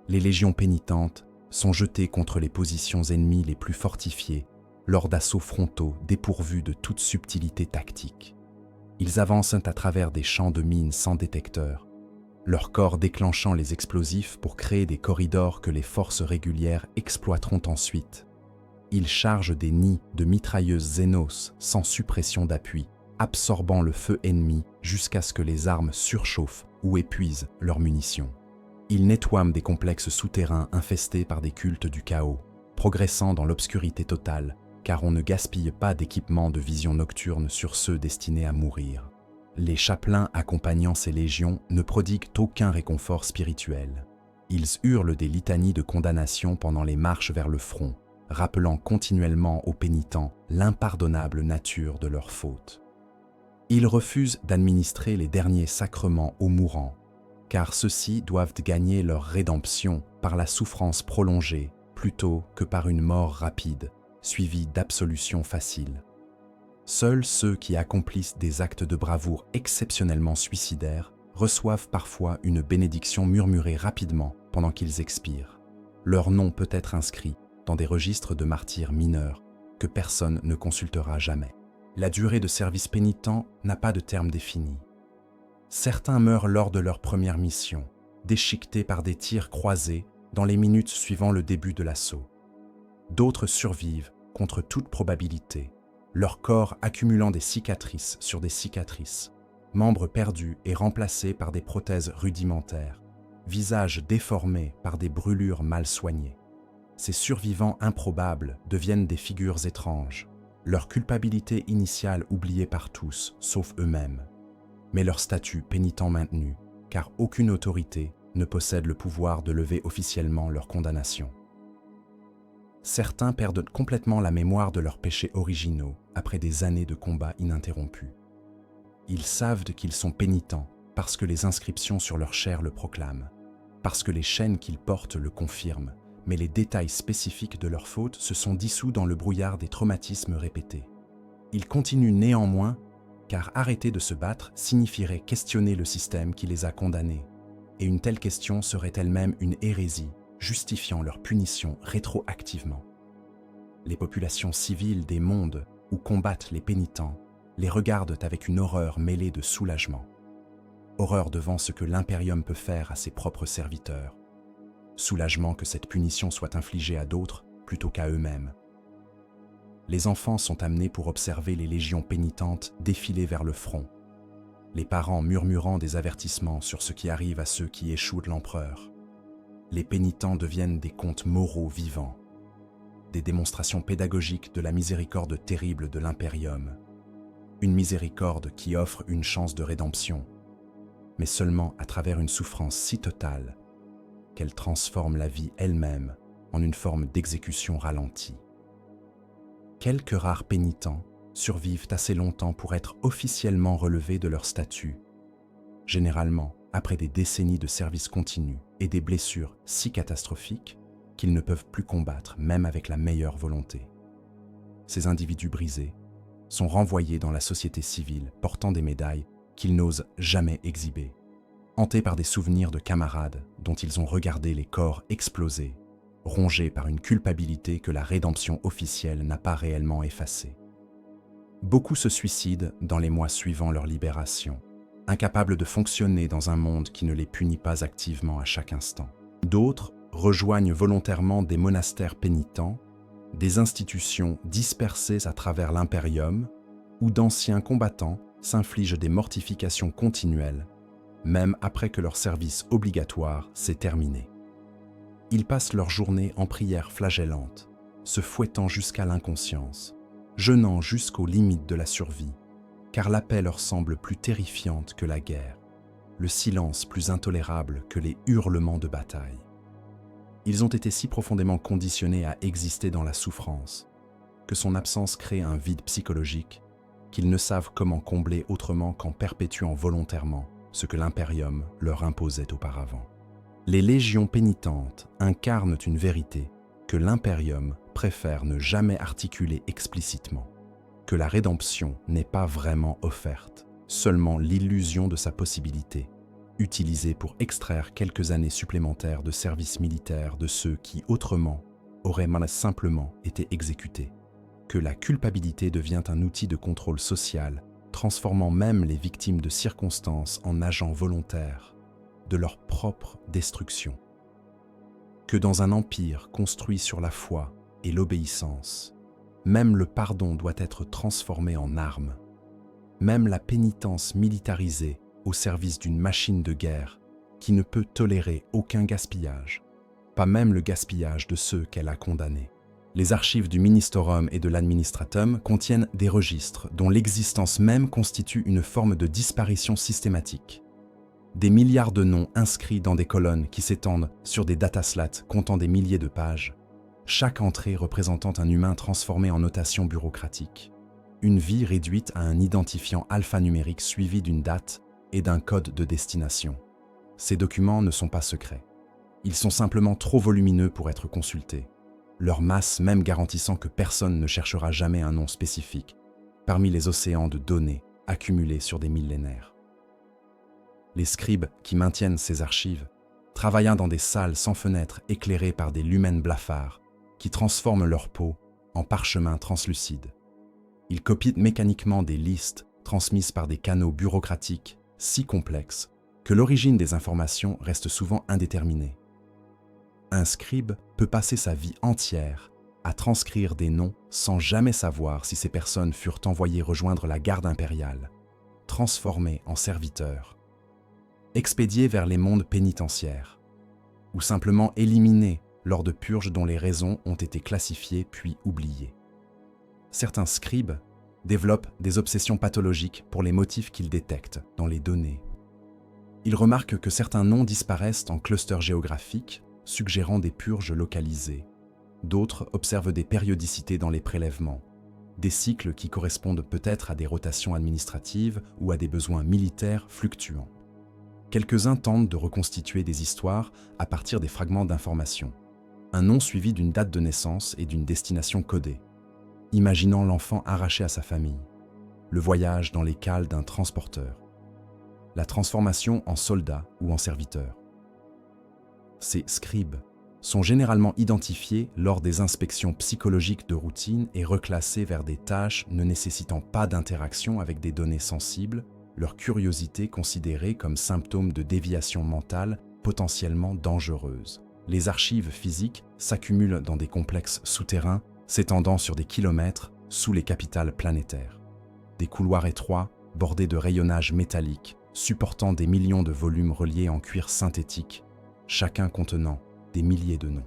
A: Les légions pénitentes sont jetées contre les positions ennemies les plus fortifiées lors d'assauts frontaux dépourvus de toute subtilité tactique. Ils avancent à travers des champs de mines sans détecteur, leur corps déclenchant les explosifs pour créer des corridors que les forces régulières exploiteront ensuite. Ils chargent des nids de mitrailleuses Xénos sans suppression d'appui, absorbant le feu ennemi jusqu'à ce que les armes surchauffent ou épuisent leurs munitions. Ils nettoient des complexes souterrains infestés par des cultes du chaos, progressant dans l'obscurité totale, car on ne gaspille pas d'équipements de vision nocturne sur ceux destinés à mourir. Les chapelains accompagnant ces légions ne prodiguent aucun réconfort spirituel. Ils hurlent des litanies de condamnation pendant les marches vers le front, rappelant continuellement aux pénitents l'impardonnable nature de leurs fautes. Ils refusent d'administrer les derniers sacrements aux mourants, car ceux-ci doivent gagner leur rédemption par la souffrance prolongée plutôt que par une mort rapide, suivie d'absolutions faciles. Seuls ceux qui accomplissent des actes de bravoure exceptionnellement suicidaires reçoivent parfois une bénédiction murmurée rapidement pendant qu'ils expirent. Leur nom peut être inscrit dans des registres de martyrs mineurs que personne ne consultera jamais. La durée de service pénitent n'a pas de terme défini. Certains meurent lors de leur première mission, déchiquetés par des tirs croisés dans les minutes suivant le début de l'assaut. D'autres survivent contre toute probabilité, leur corps accumulant des cicatrices sur des cicatrices, membres perdus et remplacés par des prothèses rudimentaires, visages déformés par des brûlures mal soignées. Ces survivants improbables deviennent des figures étranges, leur culpabilité initiale oubliée par tous, sauf eux-mêmes, mais leur statut pénitent maintenu, car aucune autorité ne possède le pouvoir de lever officiellement leur condamnation. Certains perdent complètement la mémoire de leurs péchés originaux après des années de combats ininterrompus. Ils savent qu'ils sont pénitents parce que les inscriptions sur leur chair le proclament, parce que les chaînes qu'ils portent le confirment, mais les détails spécifiques de leurs fautes se sont dissous dans le brouillard des traumatismes répétés. Ils continuent néanmoins, car arrêter de se battre signifierait questionner le système qui les a condamnés, et une telle question serait elle-même une hérésie, justifiant leur punition rétroactivement. Les populations civiles des mondes où combattent les pénitents les regardent avec une horreur mêlée de soulagement. Horreur devant ce que l'impérium peut faire à ses propres serviteurs. Soulagement que cette punition soit infligée à d'autres plutôt qu'à eux-mêmes. Les enfants sont amenés pour observer les légions pénitentes défiler vers le front, les parents murmurant des avertissements sur ce qui arrive à ceux qui échouent de l'empereur. Les pénitents deviennent des contes moraux vivants, des démonstrations pédagogiques de la miséricorde terrible de l'impérium, une miséricorde qui offre une chance de rédemption, mais seulement à travers une souffrance si totale qu'elle transforme la vie elle-même en une forme d'exécution ralentie. Quelques rares pénitents survivent assez longtemps pour être officiellement relevés de leur statut, généralement après des décennies de service continu et des blessures si catastrophiques qu'ils ne peuvent plus combattre même avec la meilleure volonté. Ces individus brisés sont renvoyés dans la société civile portant des médailles qu'ils n'osent jamais exhiber, hantés par des souvenirs de camarades dont ils ont regardé les corps exploser, rongés par une culpabilité que la rédemption officielle n'a pas réellement effacée. Beaucoup se suicident dans les mois suivant leur libération, incapables de fonctionner dans un monde qui ne les punit pas activement à chaque instant. D'autres rejoignent volontairement des monastères pénitents, des institutions dispersées à travers l'impérium, où d'anciens combattants s'infligent des mortifications continuelles, même après que leur service obligatoire s'est terminé. Ils passent leur journée en prière flagellante, se fouettant jusqu'à l'inconscience, jeûnant jusqu'aux limites de la survie, car la paix leur semble plus terrifiante que la guerre, le silence plus intolérable que les hurlements de bataille. Ils ont été si profondément conditionnés à exister dans la souffrance, que son absence crée un vide psychologique qu'ils ne savent comment combler autrement qu'en perpétuant volontairement ce que l'impérium leur imposait auparavant. Les légions pénitentes incarnent une vérité que l'impérium préfère ne jamais articuler explicitement, que la rédemption n'est pas vraiment offerte, seulement l'illusion de sa possibilité, utilisée pour extraire quelques années supplémentaires de service militaire de ceux qui, autrement, auraient simplement été exécutés, que la culpabilité devient un outil de contrôle social, transformant même les victimes de circonstances en agents volontaires de leur propre destruction. Que dans un empire construit sur la foi et l'obéissance, même le pardon doit être transformé en arme, même la pénitence militarisée au service d'une machine de guerre qui ne peut tolérer aucun gaspillage, pas même le gaspillage de ceux qu'elle a condamnés. Les archives du Ministorum et de l'Administratum contiennent des registres dont l'existence même constitue une forme de disparition systématique. Des milliards de noms inscrits dans des colonnes qui s'étendent sur des dataslats comptant des milliers de pages, chaque entrée représentant un humain transformé en notation bureaucratique. Une vie réduite à un identifiant alphanumérique suivi d'une date et d'un code de destination. Ces documents ne sont pas secrets. Ils sont simplement trop volumineux pour être consultés, leur masse même garantissant que personne ne cherchera jamais un nom spécifique parmi les océans de données accumulés sur des millénaires. Les scribes qui maintiennent ces archives, travaillant dans des salles sans fenêtres éclairées par des lumens blafards qui transforment leur peau en parchemin translucide. Ils copient mécaniquement des listes transmises par des canaux bureaucratiques si complexes que l'origine des informations reste souvent indéterminée. Un scribe peut passer sa vie entière à transcrire des noms sans jamais savoir si ces personnes furent envoyées rejoindre la garde impériale, transformées en serviteurs, expédiées vers les mondes pénitentiaires, ou simplement éliminées lors de purges dont les raisons ont été classifiées puis oubliées. Certains scribes développent des obsessions pathologiques pour les motifs qu'ils détectent dans les données. Ils remarquent que certains noms disparaissent en clusters géographiques, suggérant des purges localisées. D'autres observent des périodicités dans les prélèvements, des cycles qui correspondent peut-être à des rotations administratives ou à des besoins militaires fluctuants. Quelques-uns tentent de reconstituer des histoires à partir des fragments d'informations, un nom suivi d'une date de naissance et d'une destination codée, imaginant l'enfant arraché à sa famille, le voyage dans les cales d'un transporteur, la transformation en soldat ou en serviteur. Ces scribes sont généralement identifiés lors des inspections psychologiques de routine et reclassés vers des tâches ne nécessitant pas d'interaction avec des données sensibles, leur curiosité considérée comme symptôme de déviation mentale potentiellement dangereuse. Les archives physiques s'accumulent dans des complexes souterrains s'étendant sur des kilomètres sous les capitales planétaires. Des couloirs étroits, bordés de rayonnages métalliques, supportant des millions de volumes reliés en cuir synthétique, chacun contenant des milliers de noms.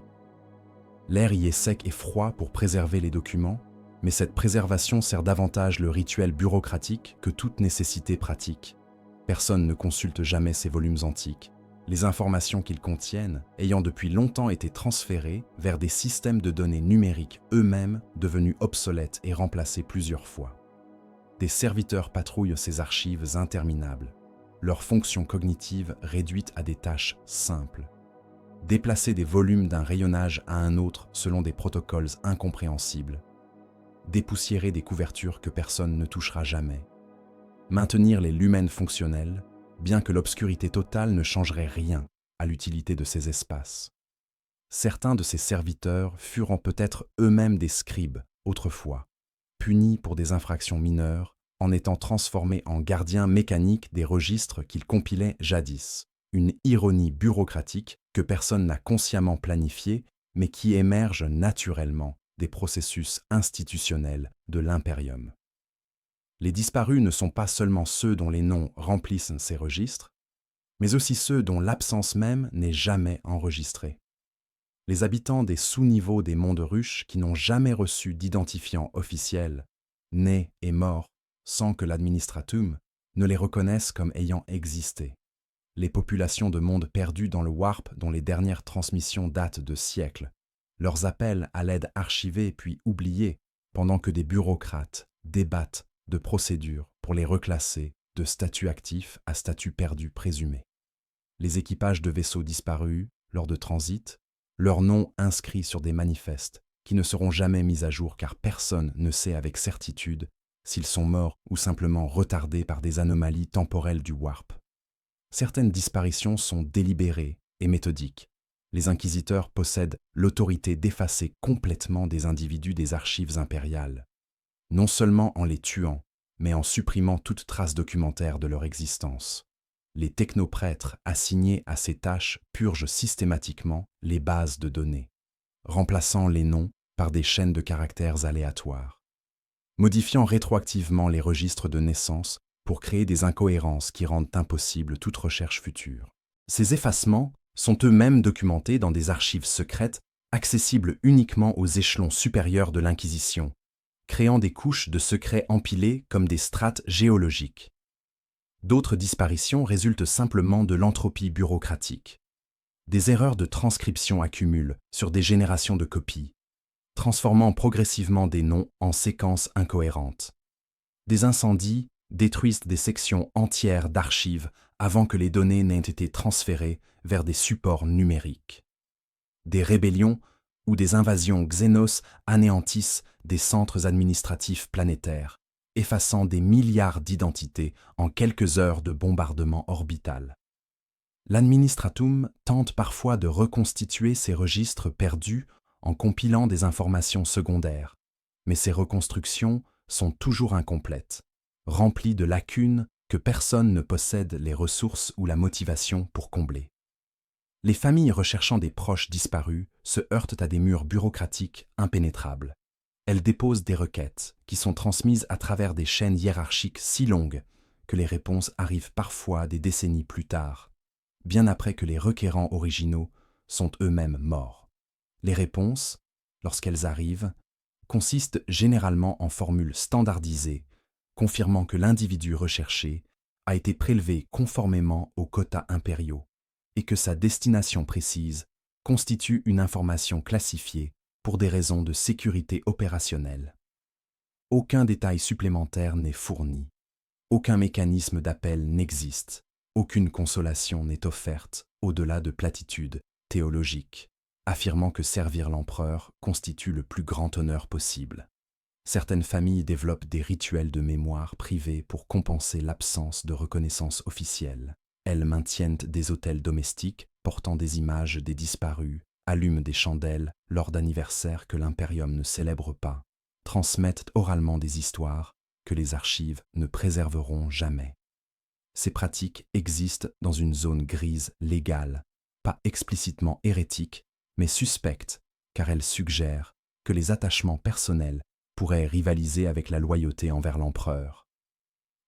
A: L'air y est sec et froid pour préserver les documents, mais cette préservation sert davantage le rituel bureaucratique que toute nécessité pratique. Personne ne consulte jamais ces volumes antiques, les informations qu'ils contiennent ayant depuis longtemps été transférées vers des systèmes de données numériques eux-mêmes devenus obsolètes et remplacés plusieurs fois. Des serviteurs patrouillent ces archives interminables, leurs fonctions cognitives réduites à des tâches simples. Déplacer des volumes d'un rayonnage à un autre selon des protocoles incompréhensibles. Dépoussiérer des couvertures que personne ne touchera jamais. Maintenir les lumens fonctionnels, bien que l'obscurité totale ne changerait rien à l'utilité de ces espaces. Certains de ces serviteurs furent peut-être eux-mêmes des scribes, autrefois, punis pour des infractions mineures en étant transformés en gardiens mécaniques des registres qu'ils compilaient jadis. Une ironie bureaucratique que personne n'a consciemment planifiée, mais qui émerge naturellement des processus institutionnels de l'impérium. Les disparus ne sont pas seulement ceux dont les noms remplissent ces registres, mais aussi ceux dont l'absence même n'est jamais enregistrée. Les habitants des sous-niveaux des mondes ruches qui n'ont jamais reçu d'identifiant officiel, nés et morts sans que l'administratum ne les reconnaisse comme ayant existé. Les populations de mondes perdus dans le warp dont les dernières transmissions datent de siècles, leurs appels à l'aide archivés puis oubliés pendant que des bureaucrates débattent de procédures pour les reclasser de statut actif à statut perdu présumé. Les équipages de vaisseaux disparus, lors de transit, leurs noms inscrits sur des manifestes qui ne seront jamais mis à jour car personne ne sait avec certitude s'ils sont morts ou simplement retardés par des anomalies temporelles du warp. Certaines disparitions sont délibérées et méthodiques. Les inquisiteurs possèdent l'autorité d'effacer complètement des individus des archives impériales, non seulement en les tuant, mais en supprimant toute trace documentaire de leur existence. Les technoprêtres assignés à ces tâches purgent systématiquement les bases de données, remplaçant les noms par des chaînes de caractères aléatoires, modifiant rétroactivement les registres de naissance pour créer des incohérences qui rendent impossible toute recherche future. Ces effacements sont eux-mêmes documentés dans des archives secrètes accessibles uniquement aux échelons supérieurs de l'Inquisition, créant des couches de secrets empilés comme des strates géologiques. D'autres disparitions résultent simplement de l'entropie bureaucratique. Des erreurs de transcription accumulent sur des générations de copies, transformant progressivement des noms en séquences incohérentes. Des incendies détruisent des sections entières d'archives avant que les données n'aient été transférées vers des supports numériques. Des rébellions ou des invasions xénos anéantissent des centres administratifs planétaires, effaçant des milliards d'identités en quelques heures de bombardement orbital. L'administratum tente parfois de reconstituer ces registres perdus en compilant des informations secondaires, mais ces reconstructions sont toujours incomplètes, remplies de lacunes que personne ne possède les ressources ou la motivation pour combler. Les familles recherchant des proches disparus se heurtent à des murs bureaucratiques impénétrables. Elles déposent des requêtes qui sont transmises à travers des chaînes hiérarchiques si longues que les réponses arrivent parfois des décennies plus tard, bien après que les requérants originaux sont eux-mêmes morts. Les réponses, lorsqu'elles arrivent, consistent généralement en formules standardisées, confirmant que l'individu recherché a été prélevé conformément aux quotas impériaux et que sa destination précise constitue une information classifiée pour des raisons de sécurité opérationnelle. Aucun détail supplémentaire n'est fourni, aucun mécanisme d'appel n'existe, aucune consolation n'est offerte au-delà de platitudes théologiques, affirmant que servir l'empereur constitue le plus grand honneur possible. Certaines familles développent des rituels de mémoire privés pour compenser l'absence de reconnaissance officielle. Elles maintiennent des autels domestiques portant des images des disparus, allument des chandelles lors d'anniversaires que l'impérium ne célèbre pas, transmettent oralement des histoires que les archives ne préserveront jamais. Ces pratiques existent dans une zone grise légale, pas explicitement hérétique, mais suspecte, car elles suggèrent que les attachements personnels pourraient rivaliser avec la loyauté envers l'empereur.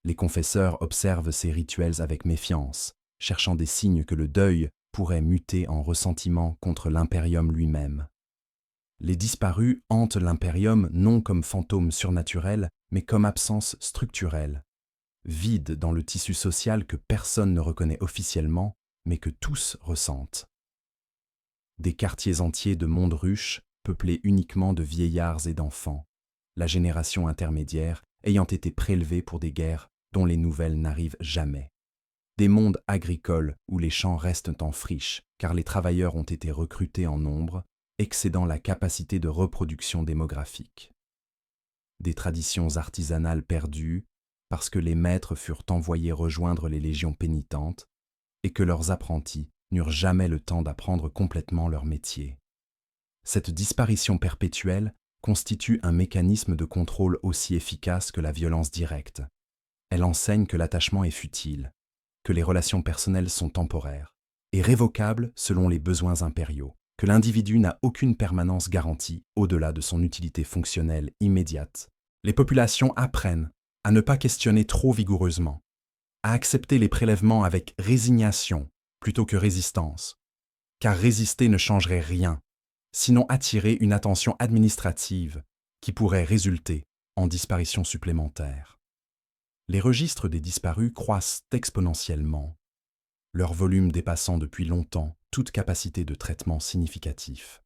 A: Les confesseurs observent ces rituels avec méfiance, cherchant des signes que le deuil pourrait muter en ressentiment contre l'impérium lui-même. Les disparus hantent l'impérium non comme fantômes surnaturels, mais comme absence structurelle, vide dans le tissu social que personne ne reconnaît officiellement, mais que tous ressentent. Des quartiers entiers de mondes ruches, peuplés uniquement de vieillards et d'enfants, la génération intermédiaire ayant été prélevée pour des guerres dont les nouvelles n'arrivent jamais. Des mondes agricoles où les champs restent en friche, car les travailleurs ont été recrutés en nombre, excédant la capacité de reproduction démographique. Des traditions artisanales perdues, parce que les maîtres furent envoyés rejoindre les légions pénitentes, et que leurs apprentis n'eurent jamais le temps d'apprendre complètement leur métier. Cette disparition perpétuelle constitue un mécanisme de contrôle aussi efficace que la violence directe, Elle enseigne que l'attachement est futile, que les relations personnelles sont temporaires et révocables selon les besoins impériaux, que l'individu n'a aucune permanence garantie au-delà de son utilité fonctionnelle immédiate. Les populations apprennent à ne pas questionner trop vigoureusement, à accepter les prélèvements avec résignation plutôt que résistance, car résister ne changerait rien, sinon attirer une attention administrative qui pourrait résulter en disparition supplémentaire. Les registres des disparus croissent exponentiellement, leur volume dépassant depuis longtemps toute capacité de traitement significatif.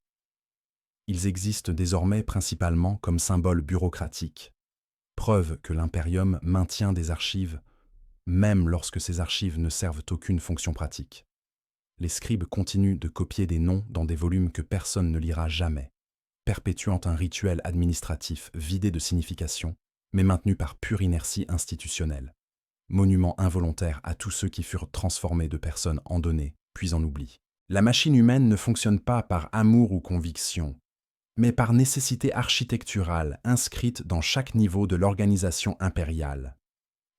A: Ils existent désormais principalement comme symboles bureaucratiques, preuve que l'impérium maintient des archives, même lorsque ces archives ne servent aucune fonction pratique. Les scribes continuent de copier des noms dans des volumes que personne ne lira jamais, perpétuant un rituel administratif vidé de signification, mais maintenu par pure inertie institutionnelle. Monument involontaire à tous ceux qui furent transformés de personnes en données, puis en oubli. La machine humaine ne fonctionne pas par amour ou conviction, mais par nécessité architecturale inscrite dans chaque niveau de l'organisation impériale.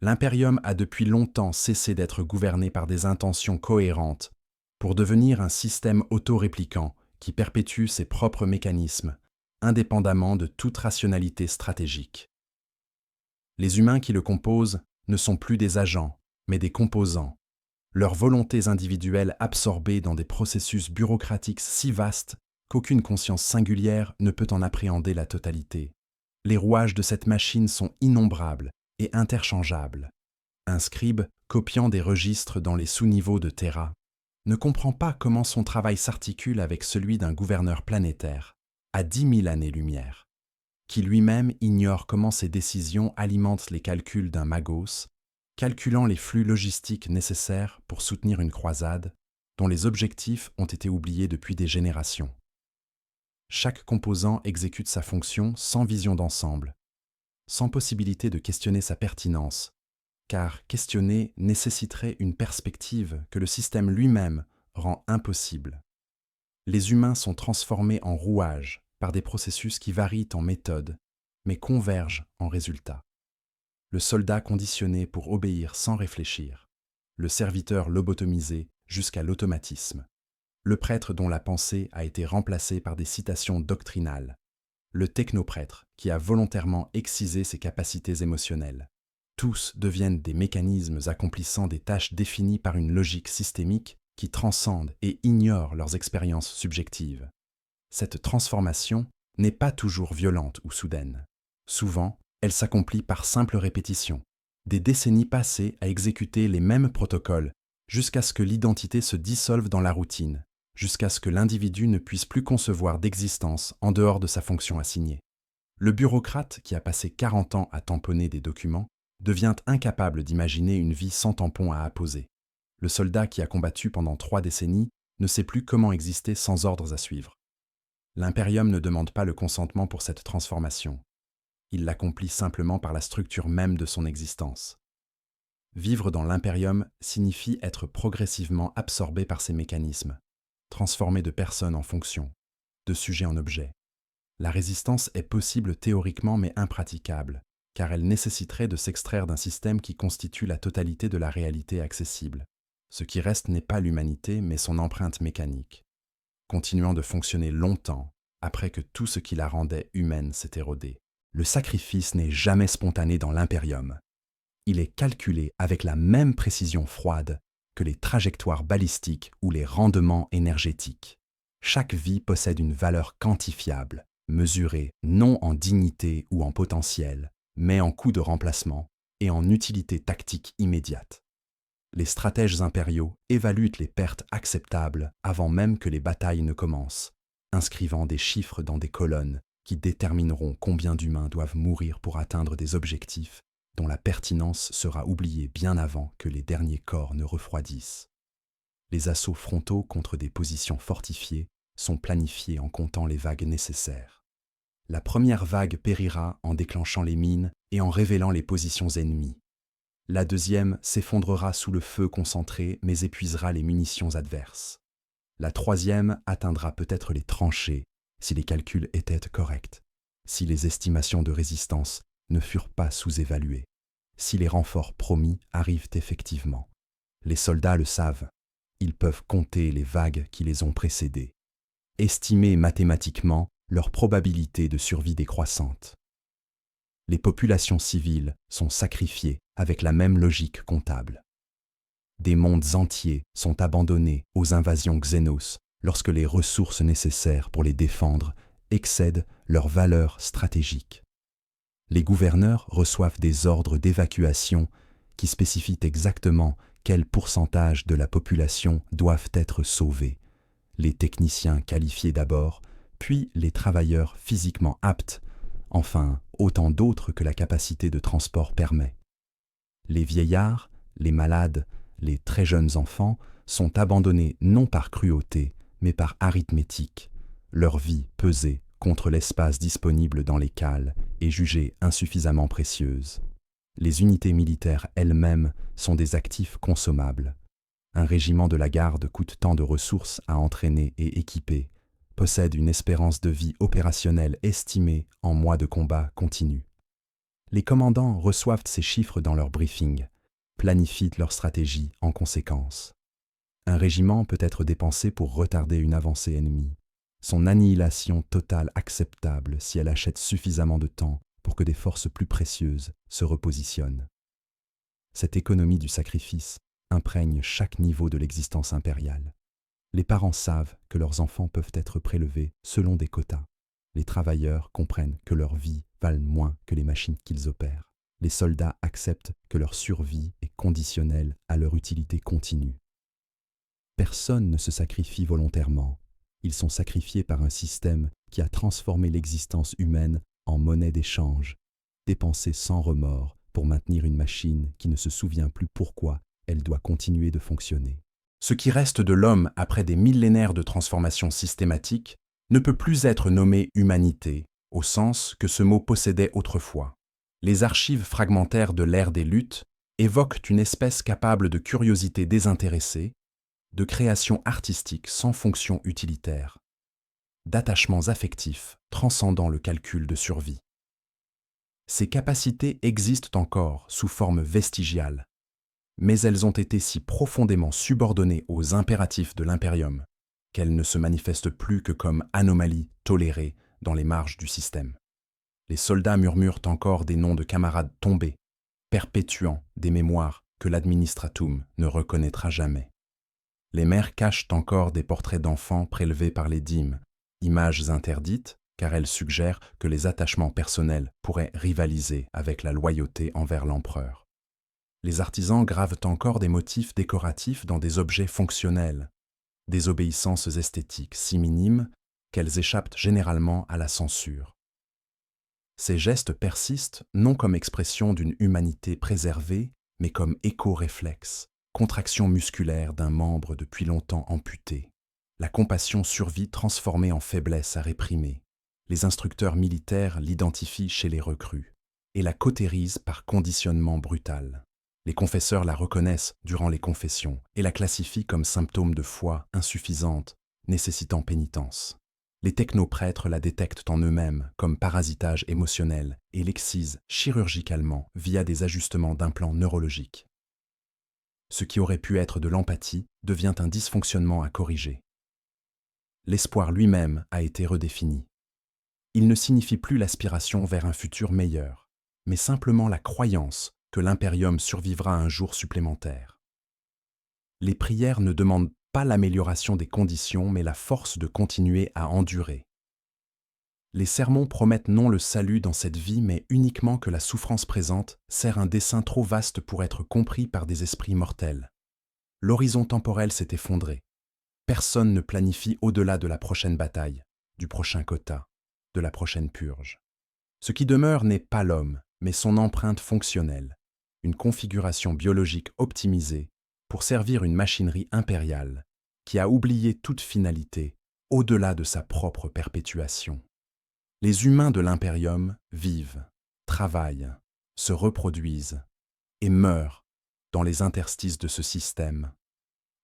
A: L'impérium a depuis longtemps cessé d'être gouverné par des intentions cohérentes pour devenir un système autorépliquant qui perpétue ses propres mécanismes, indépendamment de toute rationalité stratégique. Les humains qui le composent ne sont plus des agents, mais des composants, leurs volontés individuelles absorbées dans des processus bureaucratiques si vastes qu'aucune conscience singulière ne peut en appréhender la totalité. Les rouages de cette machine sont innombrables et interchangeables. Un scribe, copiant des registres dans les sous-niveaux de Terra, ne comprend pas comment son travail s'articule avec celui d'un gouverneur planétaire, à 10 000 années-lumière, qui lui-même ignore comment ses décisions alimentent les calculs d'un magos, calculant les flux logistiques nécessaires pour soutenir une croisade dont les objectifs ont été oubliés depuis des générations. Chaque composant exécute sa fonction sans vision d'ensemble, sans possibilité de questionner sa pertinence, car questionner nécessiterait une perspective que le système lui-même rend impossible. Les humains sont transformés en rouages par des processus qui varient en méthode, mais convergent en résultat. Le soldat conditionné pour obéir sans réfléchir, le serviteur lobotomisé jusqu'à l'automatisme, le prêtre dont la pensée a été remplacée par des citations doctrinales, le technoprêtre qui a volontairement excisé ses capacités émotionnelles. Tous deviennent des mécanismes accomplissant des tâches définies par une logique systémique qui transcende et ignore leurs expériences subjectives. Cette transformation n'est pas toujours violente ou soudaine. Souvent, elle s'accomplit par simple répétition, des décennies passées à exécuter les mêmes protocoles jusqu'à ce que l'identité se dissolve dans la routine, jusqu'à ce que l'individu ne puisse plus concevoir d'existence en dehors de sa fonction assignée. Le bureaucrate qui a passé 40 ans à tamponner des documents devient incapable d'imaginer une vie sans tampon à apposer. Le soldat qui a combattu pendant 3 décennies ne sait plus comment exister sans ordres à suivre. L'impérium ne demande pas le consentement pour cette transformation. Il l'accomplit simplement par la structure même de son existence. Vivre dans l'impérium signifie être progressivement absorbé par ces mécanismes, transformé de personne en fonction, de sujet en objet. La résistance est possible théoriquement mais impraticable, car elle nécessiterait de s'extraire d'un système qui constitue la totalité de la réalité accessible. Ce qui reste n'est pas l'humanité, mais son empreinte mécanique, continuant de fonctionner longtemps après que tout ce qui la rendait humaine s'est érodé. Le sacrifice n'est jamais spontané dans l'impérium. Il est calculé avec la même précision froide que les trajectoires balistiques ou les rendements énergétiques. Chaque vie possède une valeur quantifiable, mesurée non en dignité ou en potentiel, mais en coût de remplacement et en utilité tactique immédiate. Les stratèges impériaux évaluent les pertes acceptables avant même que les batailles ne commencent, inscrivant des chiffres dans des colonnes qui détermineront combien d'humains doivent mourir pour atteindre des objectifs dont la pertinence sera oubliée bien avant que les derniers corps ne refroidissent. Les assauts frontaux contre des positions fortifiées sont planifiés en comptant les vagues nécessaires. La première vague périra en déclenchant les mines et en révélant les positions ennemies. La deuxième s'effondrera sous le feu concentré mais épuisera les munitions adverses. La troisième atteindra peut-être les tranchées si les calculs étaient corrects, si les estimations de résistance ne furent pas sous-évaluées. si les renforts promis arrivent effectivement. Les soldats le savent. Ils peuvent compter les vagues qui les ont précédés, estimer mathématiquement leur probabilité de survie décroissante. Les populations civiles sont sacrifiées avec la même logique comptable. Des mondes entiers sont abandonnés aux invasions xénos lorsque les ressources nécessaires pour les défendre excèdent leur valeur stratégique. Les gouverneurs reçoivent des ordres d'évacuation qui spécifient exactement quel pourcentage de la population doivent être sauvés. Les techniciens qualifiés d'abord, puis les travailleurs physiquement aptes, enfin autant d'autres que la capacité de transport permet. Les vieillards, les malades, les très jeunes enfants sont abandonnés non par cruauté, mais par arithmétique, leur vie pesée contre l'espace disponible dans les cales et jugée insuffisamment précieuse. Les unités militaires elles-mêmes sont des actifs consommables. Un régiment de la garde coûte tant de ressources à entraîner et équiper, possède une espérance de vie opérationnelle estimée en mois de combat continu. Les commandants reçoivent ces chiffres dans leur briefing, planifient leur stratégie en conséquence. Un régiment peut être dépensé pour retarder une avancée ennemie, son annihilation totale acceptable si elle achète suffisamment de temps pour que des forces plus précieuses se repositionnent. Cette économie du sacrifice imprègne chaque niveau de l'existence impériale. Les parents savent que leurs enfants peuvent être prélevés selon des quotas. Les travailleurs comprennent que leur vie valent moins que les machines qu'ils opèrent. Les soldats acceptent que leur survie est conditionnelle à leur utilité continue. Personne ne se sacrifie volontairement. Ils sont sacrifiés par un système qui a transformé l'existence humaine en monnaie d'échange, dépensée sans remords pour maintenir une machine qui ne se souvient plus pourquoi elle doit continuer de fonctionner. Ce qui reste de l'homme après des millénaires de transformation systématique ne peut plus être nommé humanité, au sens que ce mot possédait autrefois. Les archives fragmentaires de l'ère des luttes évoquent une espèce capable de curiosité désintéressée, de création artistique sans fonction utilitaire, d'attachements affectifs transcendant le calcul de survie. Ces capacités existent encore sous forme vestigiale, mais elles ont été si profondément subordonnées aux impératifs de l'impérium qu'elles ne se manifestent plus que comme anomalies tolérées dans les marges du système. Les soldats murmurent encore des noms de camarades tombés, perpétuant des mémoires que l'administratum ne reconnaîtra jamais. Les mères cachent encore des portraits d'enfants prélevés par les dîmes, images interdites car elles suggèrent que les attachements personnels pourraient rivaliser avec la loyauté envers l'empereur. Les artisans gravent encore des motifs décoratifs dans des objets fonctionnels, des obéissances esthétiques si minimes qu'elles échappent généralement à la censure. Ces gestes persistent non comme expression d'une humanité préservée, mais comme écho-réflexe, contraction musculaire d'un membre depuis longtemps amputé. La compassion survit transformée en faiblesse à réprimer. Les instructeurs militaires l'identifient chez les recrues et la cautérisent par conditionnement brutal. Les confesseurs la reconnaissent durant les confessions et la classifient comme symptôme de foi insuffisante, nécessitant pénitence. Les technoprêtres la détectent en eux-mêmes comme parasitage émotionnel et l'excisent chirurgicalement via des ajustements d'implants neurologiques. Ce qui aurait pu être de l'empathie devient un dysfonctionnement à corriger. L'espoir lui-même a été redéfini. Il ne signifie plus l'aspiration vers un futur meilleur, mais simplement la croyance que l'impérium survivra un jour supplémentaire. Les prières ne demandent pas l'amélioration des conditions, mais la force de continuer à endurer. Les sermons promettent non le salut dans cette vie, mais uniquement que la souffrance présente sert un dessein trop vaste pour être compris par des esprits mortels. L'horizon temporel s'est effondré. Personne ne planifie au-delà de la prochaine bataille, du prochain quota, de la prochaine purge. Ce qui demeure n'est pas l'homme, mais son empreinte fonctionnelle, une configuration biologique optimisée pour servir une machinerie impériale qui a oublié toute finalité au-delà de sa propre perpétuation. Les humains de l'impérium vivent, travaillent, se reproduisent et meurent dans les interstices de ce système,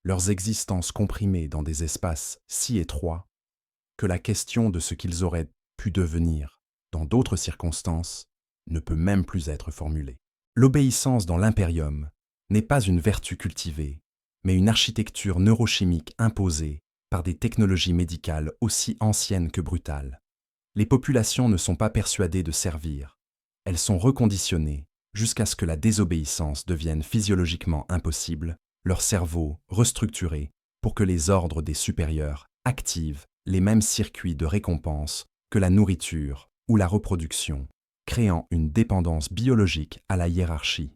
A: leurs existences comprimées dans des espaces si étroits que la question de ce qu'ils auraient pu devenir dans d'autres circonstances ne peut même plus être formulée. L'obéissance dans l'impérium n'est pas une vertu cultivée, mais une architecture neurochimique imposée par des technologies médicales aussi anciennes que brutales. Les populations ne sont pas persuadées de servir, elles sont reconditionnées jusqu'à ce que la désobéissance devienne physiologiquement impossible, leur cerveau restructuré pour que les ordres des supérieurs activent les mêmes circuits de récompense que la nourriture ou la reproduction, créant une dépendance biologique à la hiérarchie.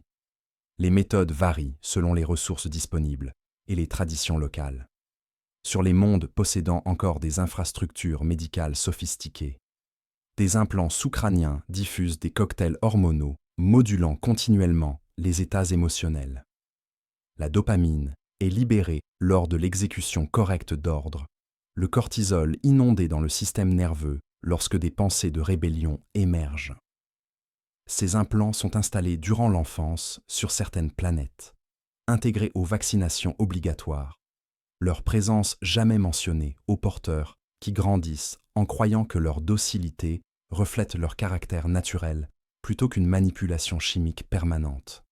A: Les méthodes varient selon les ressources disponibles et les traditions locales. Sur les mondes possédant encore des infrastructures médicales sophistiquées, des implants sous-crâniens diffusent des cocktails hormonaux modulant continuellement les états émotionnels. La dopamine est libérée lors de l'exécution correcte d'ordres, le cortisol inondé dans le système nerveux lorsque des pensées de rébellion émergent. Ces implants sont installés durant l'enfance sur certaines planètes, intégrés aux vaccinations obligatoires, leur présence jamais mentionnée aux porteurs qui grandissent en croyant que leur docilité reflète leur caractère naturel plutôt qu'une manipulation chimique permanente.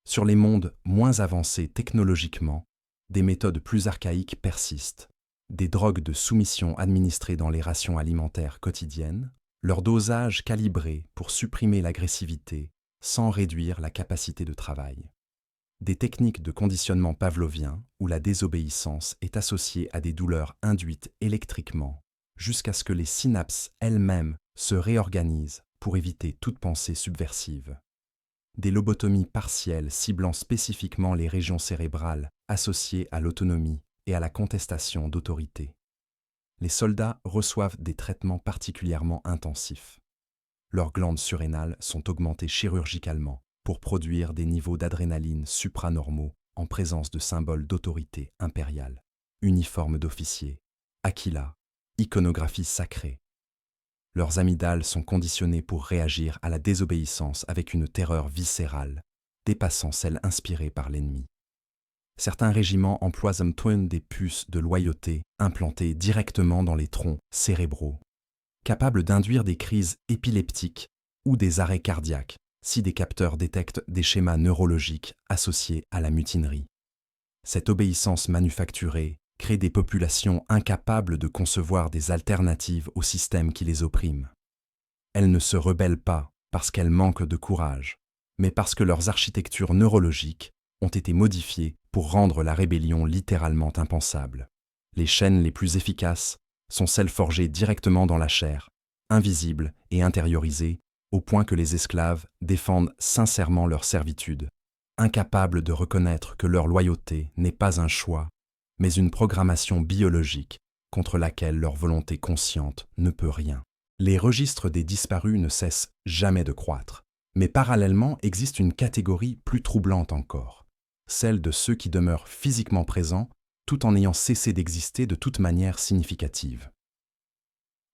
A: Sur les mondes moins avancés technologiquement, des méthodes plus archaïques persistent. Des drogues de soumission administrées dans les rations alimentaires quotidiennes, leur dosage calibré pour supprimer l'agressivité sans réduire la capacité de travail. Des techniques de conditionnement pavlovien où la désobéissance est associée à des douleurs induites électriquement, jusqu'à ce que les synapses elles-mêmes se réorganisent pour éviter toute pensée subversive. Des lobotomies partielles ciblant spécifiquement les régions cérébrales associées à l'autonomie et à la contestation d'autorité. Les soldats reçoivent des traitements particulièrement intensifs. Leurs glandes surrénales sont augmentées chirurgicalement pour produire des niveaux d'adrénaline supranormaux en présence de symboles d'autorité impériale, uniformes d'officiers, aquila, iconographie sacrée. Leurs amygdales sont conditionnées pour réagir à la désobéissance avec une terreur viscérale, dépassant celle inspirée par l'ennemi. Certains régiments empoisonnent des puces de loyauté implantées directement dans les troncs cérébraux, capables d'induire des crises épileptiques ou des arrêts cardiaques si des capteurs détectent des schémas neurologiques associés à la mutinerie. Cette obéissance manufacturée crée des populations incapables de concevoir des alternatives au système qui les opprime. Elles ne se rebellent pas parce qu'elles manquent de courage, mais parce que leurs architectures neurologiques ont été modifiées pour rendre la rébellion littéralement impensable. Les chaînes les plus efficaces sont celles forgées directement dans la chair, invisibles et intériorisées, au point que les esclaves défendent sincèrement leur servitude, incapables de reconnaître que leur loyauté n'est pas un choix, mais une programmation biologique contre laquelle leur volonté consciente ne peut rien. Les registres des disparus ne cessent jamais de croître, mais parallèlement existe une catégorie plus troublante encore, celle de ceux qui demeurent physiquement présents tout en ayant cessé d'exister de toute manière significative.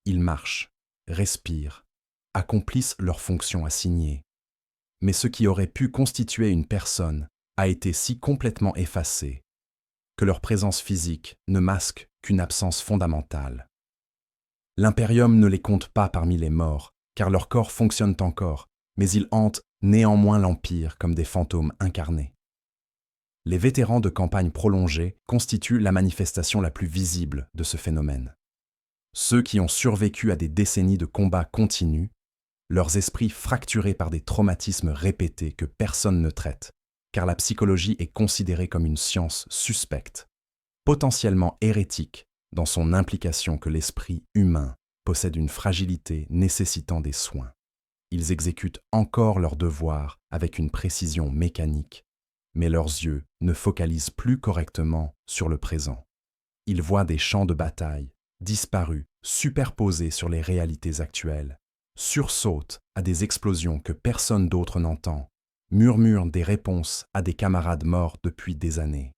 A: Ils marchent, respirent, accomplissent leurs fonctions assignées, mais ce qui aurait pu constituer une personne a été si complètement effacé que leur présence physique ne masque qu'une absence fondamentale. L'impérium ne les compte pas parmi les morts, car leurs corps fonctionnent encore, mais ils hantent néanmoins l'Empire comme des fantômes incarnés. Les vétérans de campagnes prolongées constituent la manifestation la plus visible de ce phénomène. Ceux qui ont survécu à des décennies de combats continus, leurs esprits fracturés par des traumatismes répétés que personne ne traite, car la psychologie est considérée comme une science suspecte, potentiellement hérétique dans son implication que l'esprit humain possède une fragilité nécessitant des soins. Ils exécutent encore leurs devoirs avec une précision mécanique, mais leurs yeux ne focalisent plus correctement sur le présent. Ils voient des champs de bataille, disparus, superposés sur les réalités actuelles, sursautent à des explosions que personne d'autre n'entend, murmurent des réponses à des camarades morts depuis des années.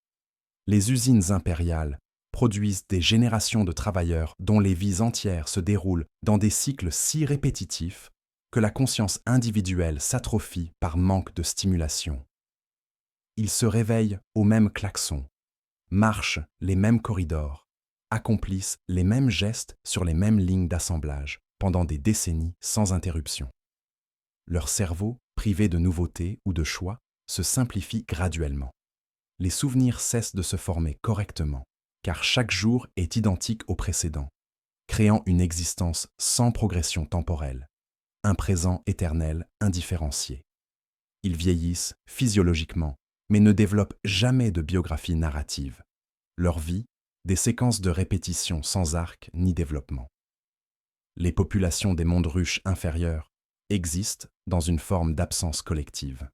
A: Les usines impériales produisent des générations de travailleurs dont les vies entières se déroulent dans des cycles si répétitifs que la conscience individuelle s'atrophie par manque de stimulation. Ils se réveillent au même klaxon, marchent les mêmes corridors, accomplissent les mêmes gestes sur les mêmes lignes d'assemblage pendant des décennies sans interruption. Leur cerveau privés de nouveautés ou de choix, se simplifient graduellement. Les souvenirs cessent de se former correctement, car chaque jour est identique au précédent, créant une existence sans progression temporelle, un présent éternel indifférencié. Ils vieillissent physiologiquement, mais ne développent jamais de biographie narrative. Leur vie, des séquences de répétition sans arc ni développement. Les populations des mondes ruches inférieurs existent dans une forme d'absence collective.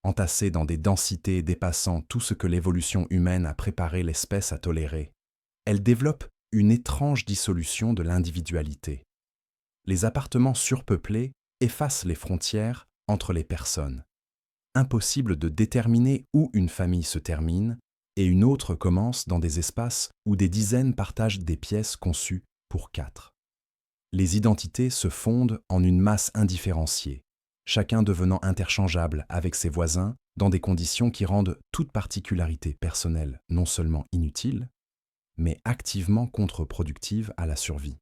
A: Entassées dans des densités dépassant tout ce que l'évolution humaine a préparé l'espèce à tolérer, elles développent une étrange dissolution de l'individualité. Les appartements surpeuplés effacent les frontières entre les personnes. Impossible de déterminer où une famille se termine et une autre commence dans des espaces où des dizaines partagent des pièces conçues pour 4. Les identités se fondent en une masse indifférenciée, chacun devenant interchangeable avec ses voisins dans des conditions qui rendent toute particularité personnelle non seulement inutile, mais activement contre-productive à la survie.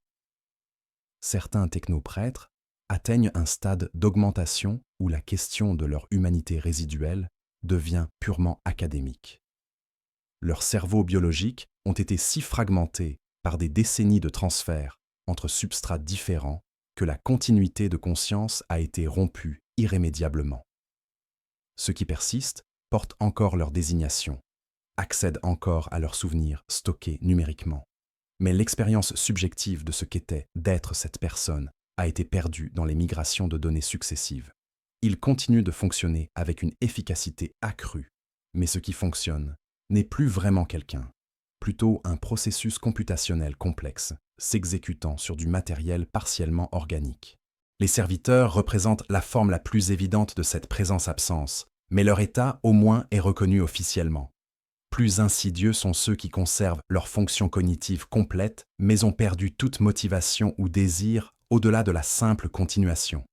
A: Certains technoprêtres atteignent un stade d'augmentation où la question de leur humanité résiduelle devient purement académique. Leurs cerveaux biologiques ont été si fragmentés par des décennies de transferts entre substrats différents que la continuité de conscience a été rompue irrémédiablement. Ceux qui persistent portent encore leur désignation, accèdent encore à leurs souvenirs stockés numériquement. Mais l'expérience subjective de ce qu'était d'être cette personne a été perdue dans les migrations de données successives. Ils continuent de fonctionner avec une efficacité accrue, mais ce qui fonctionne n'est plus vraiment quelqu'un, plutôt un processus computationnel complexe, s'exécutant sur du matériel partiellement organique. Les serviteurs représentent la forme la plus évidente de cette présence-absence, mais leur état au moins est reconnu officiellement. Plus insidieux sont ceux qui conservent leur fonction cognitive complète, mais ont perdu toute motivation ou désir au-delà de la simple continuation.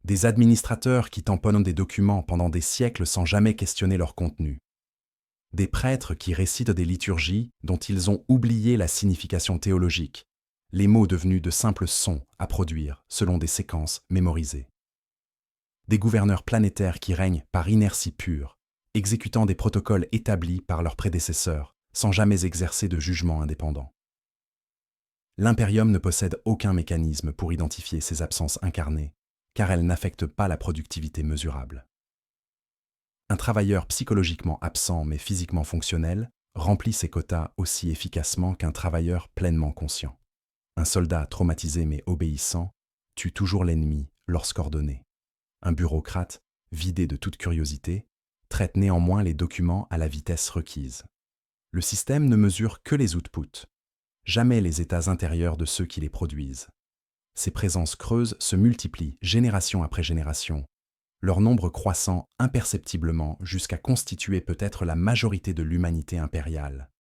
A: Des administrateurs qui tamponnent des documents pendant des siècles sans jamais questionner leur contenu. Des prêtres qui récitent des liturgies dont ils ont oublié la signification théologique, les mots devenus de simples sons à produire selon des séquences mémorisées. Des gouverneurs planétaires qui règnent par inertie pure, exécutant des protocoles établis par leurs prédécesseurs, sans jamais exercer de jugement indépendant. L'Imperium ne possède aucun mécanisme pour identifier ces absences incarnées, car elles n'affectent pas la productivité mesurable. Un travailleur psychologiquement absent mais physiquement fonctionnel remplit ses quotas aussi efficacement qu'un travailleur pleinement conscient. Un soldat traumatisé mais obéissant tue toujours l'ennemi lorsqu'ordonné. Un bureaucrate, vidé de toute curiosité, traite néanmoins les documents à la vitesse requise. Le système ne mesure que les outputs, jamais les états intérieurs de ceux qui les produisent. Ces présences creuses se multiplient génération après génération, leur nombre croissant imperceptiblement jusqu'à constituer peut-être la majorité de l'humanité impériale.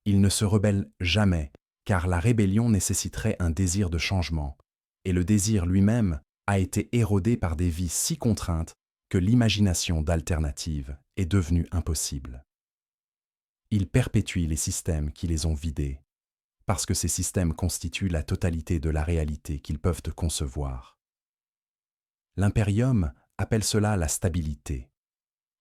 A: Ils ne se rebellent jamais, car la rébellion nécessiterait un désir de changement, et le désir lui-même a été érodé par des vies si contraintes que l'imagination d'alternatives est devenue impossible. Ils perpétuent les systèmes qui les ont vidés, parce que ces systèmes constituent la totalité de la réalité qu'ils peuvent concevoir. L'Imperium appelle cela la stabilité.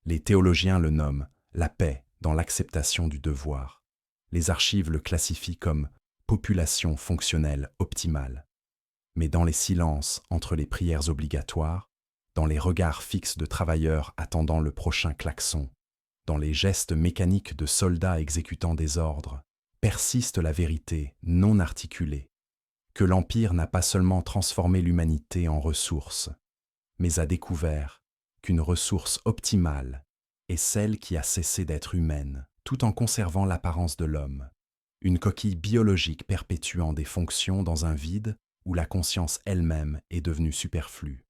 A: Les théologiens le nomment la paix dans l'acceptation du devoir. Les archives le classifient comme population fonctionnelle optimale. Mais dans les silences entre les prières obligatoires, dans les regards fixes de travailleurs attendant le prochain klaxon, dans les gestes mécaniques de soldats exécutant des ordres, persiste la vérité non articulée, que l'Empire n'a pas seulement transformé l'humanité en ressource, mais a découvert qu'une ressource optimale est celle qui a cessé d'être humaine, tout en conservant l'apparence de l'homme, une coquille biologique perpétuant des fonctions dans un vide où la conscience elle-même est devenue superflue.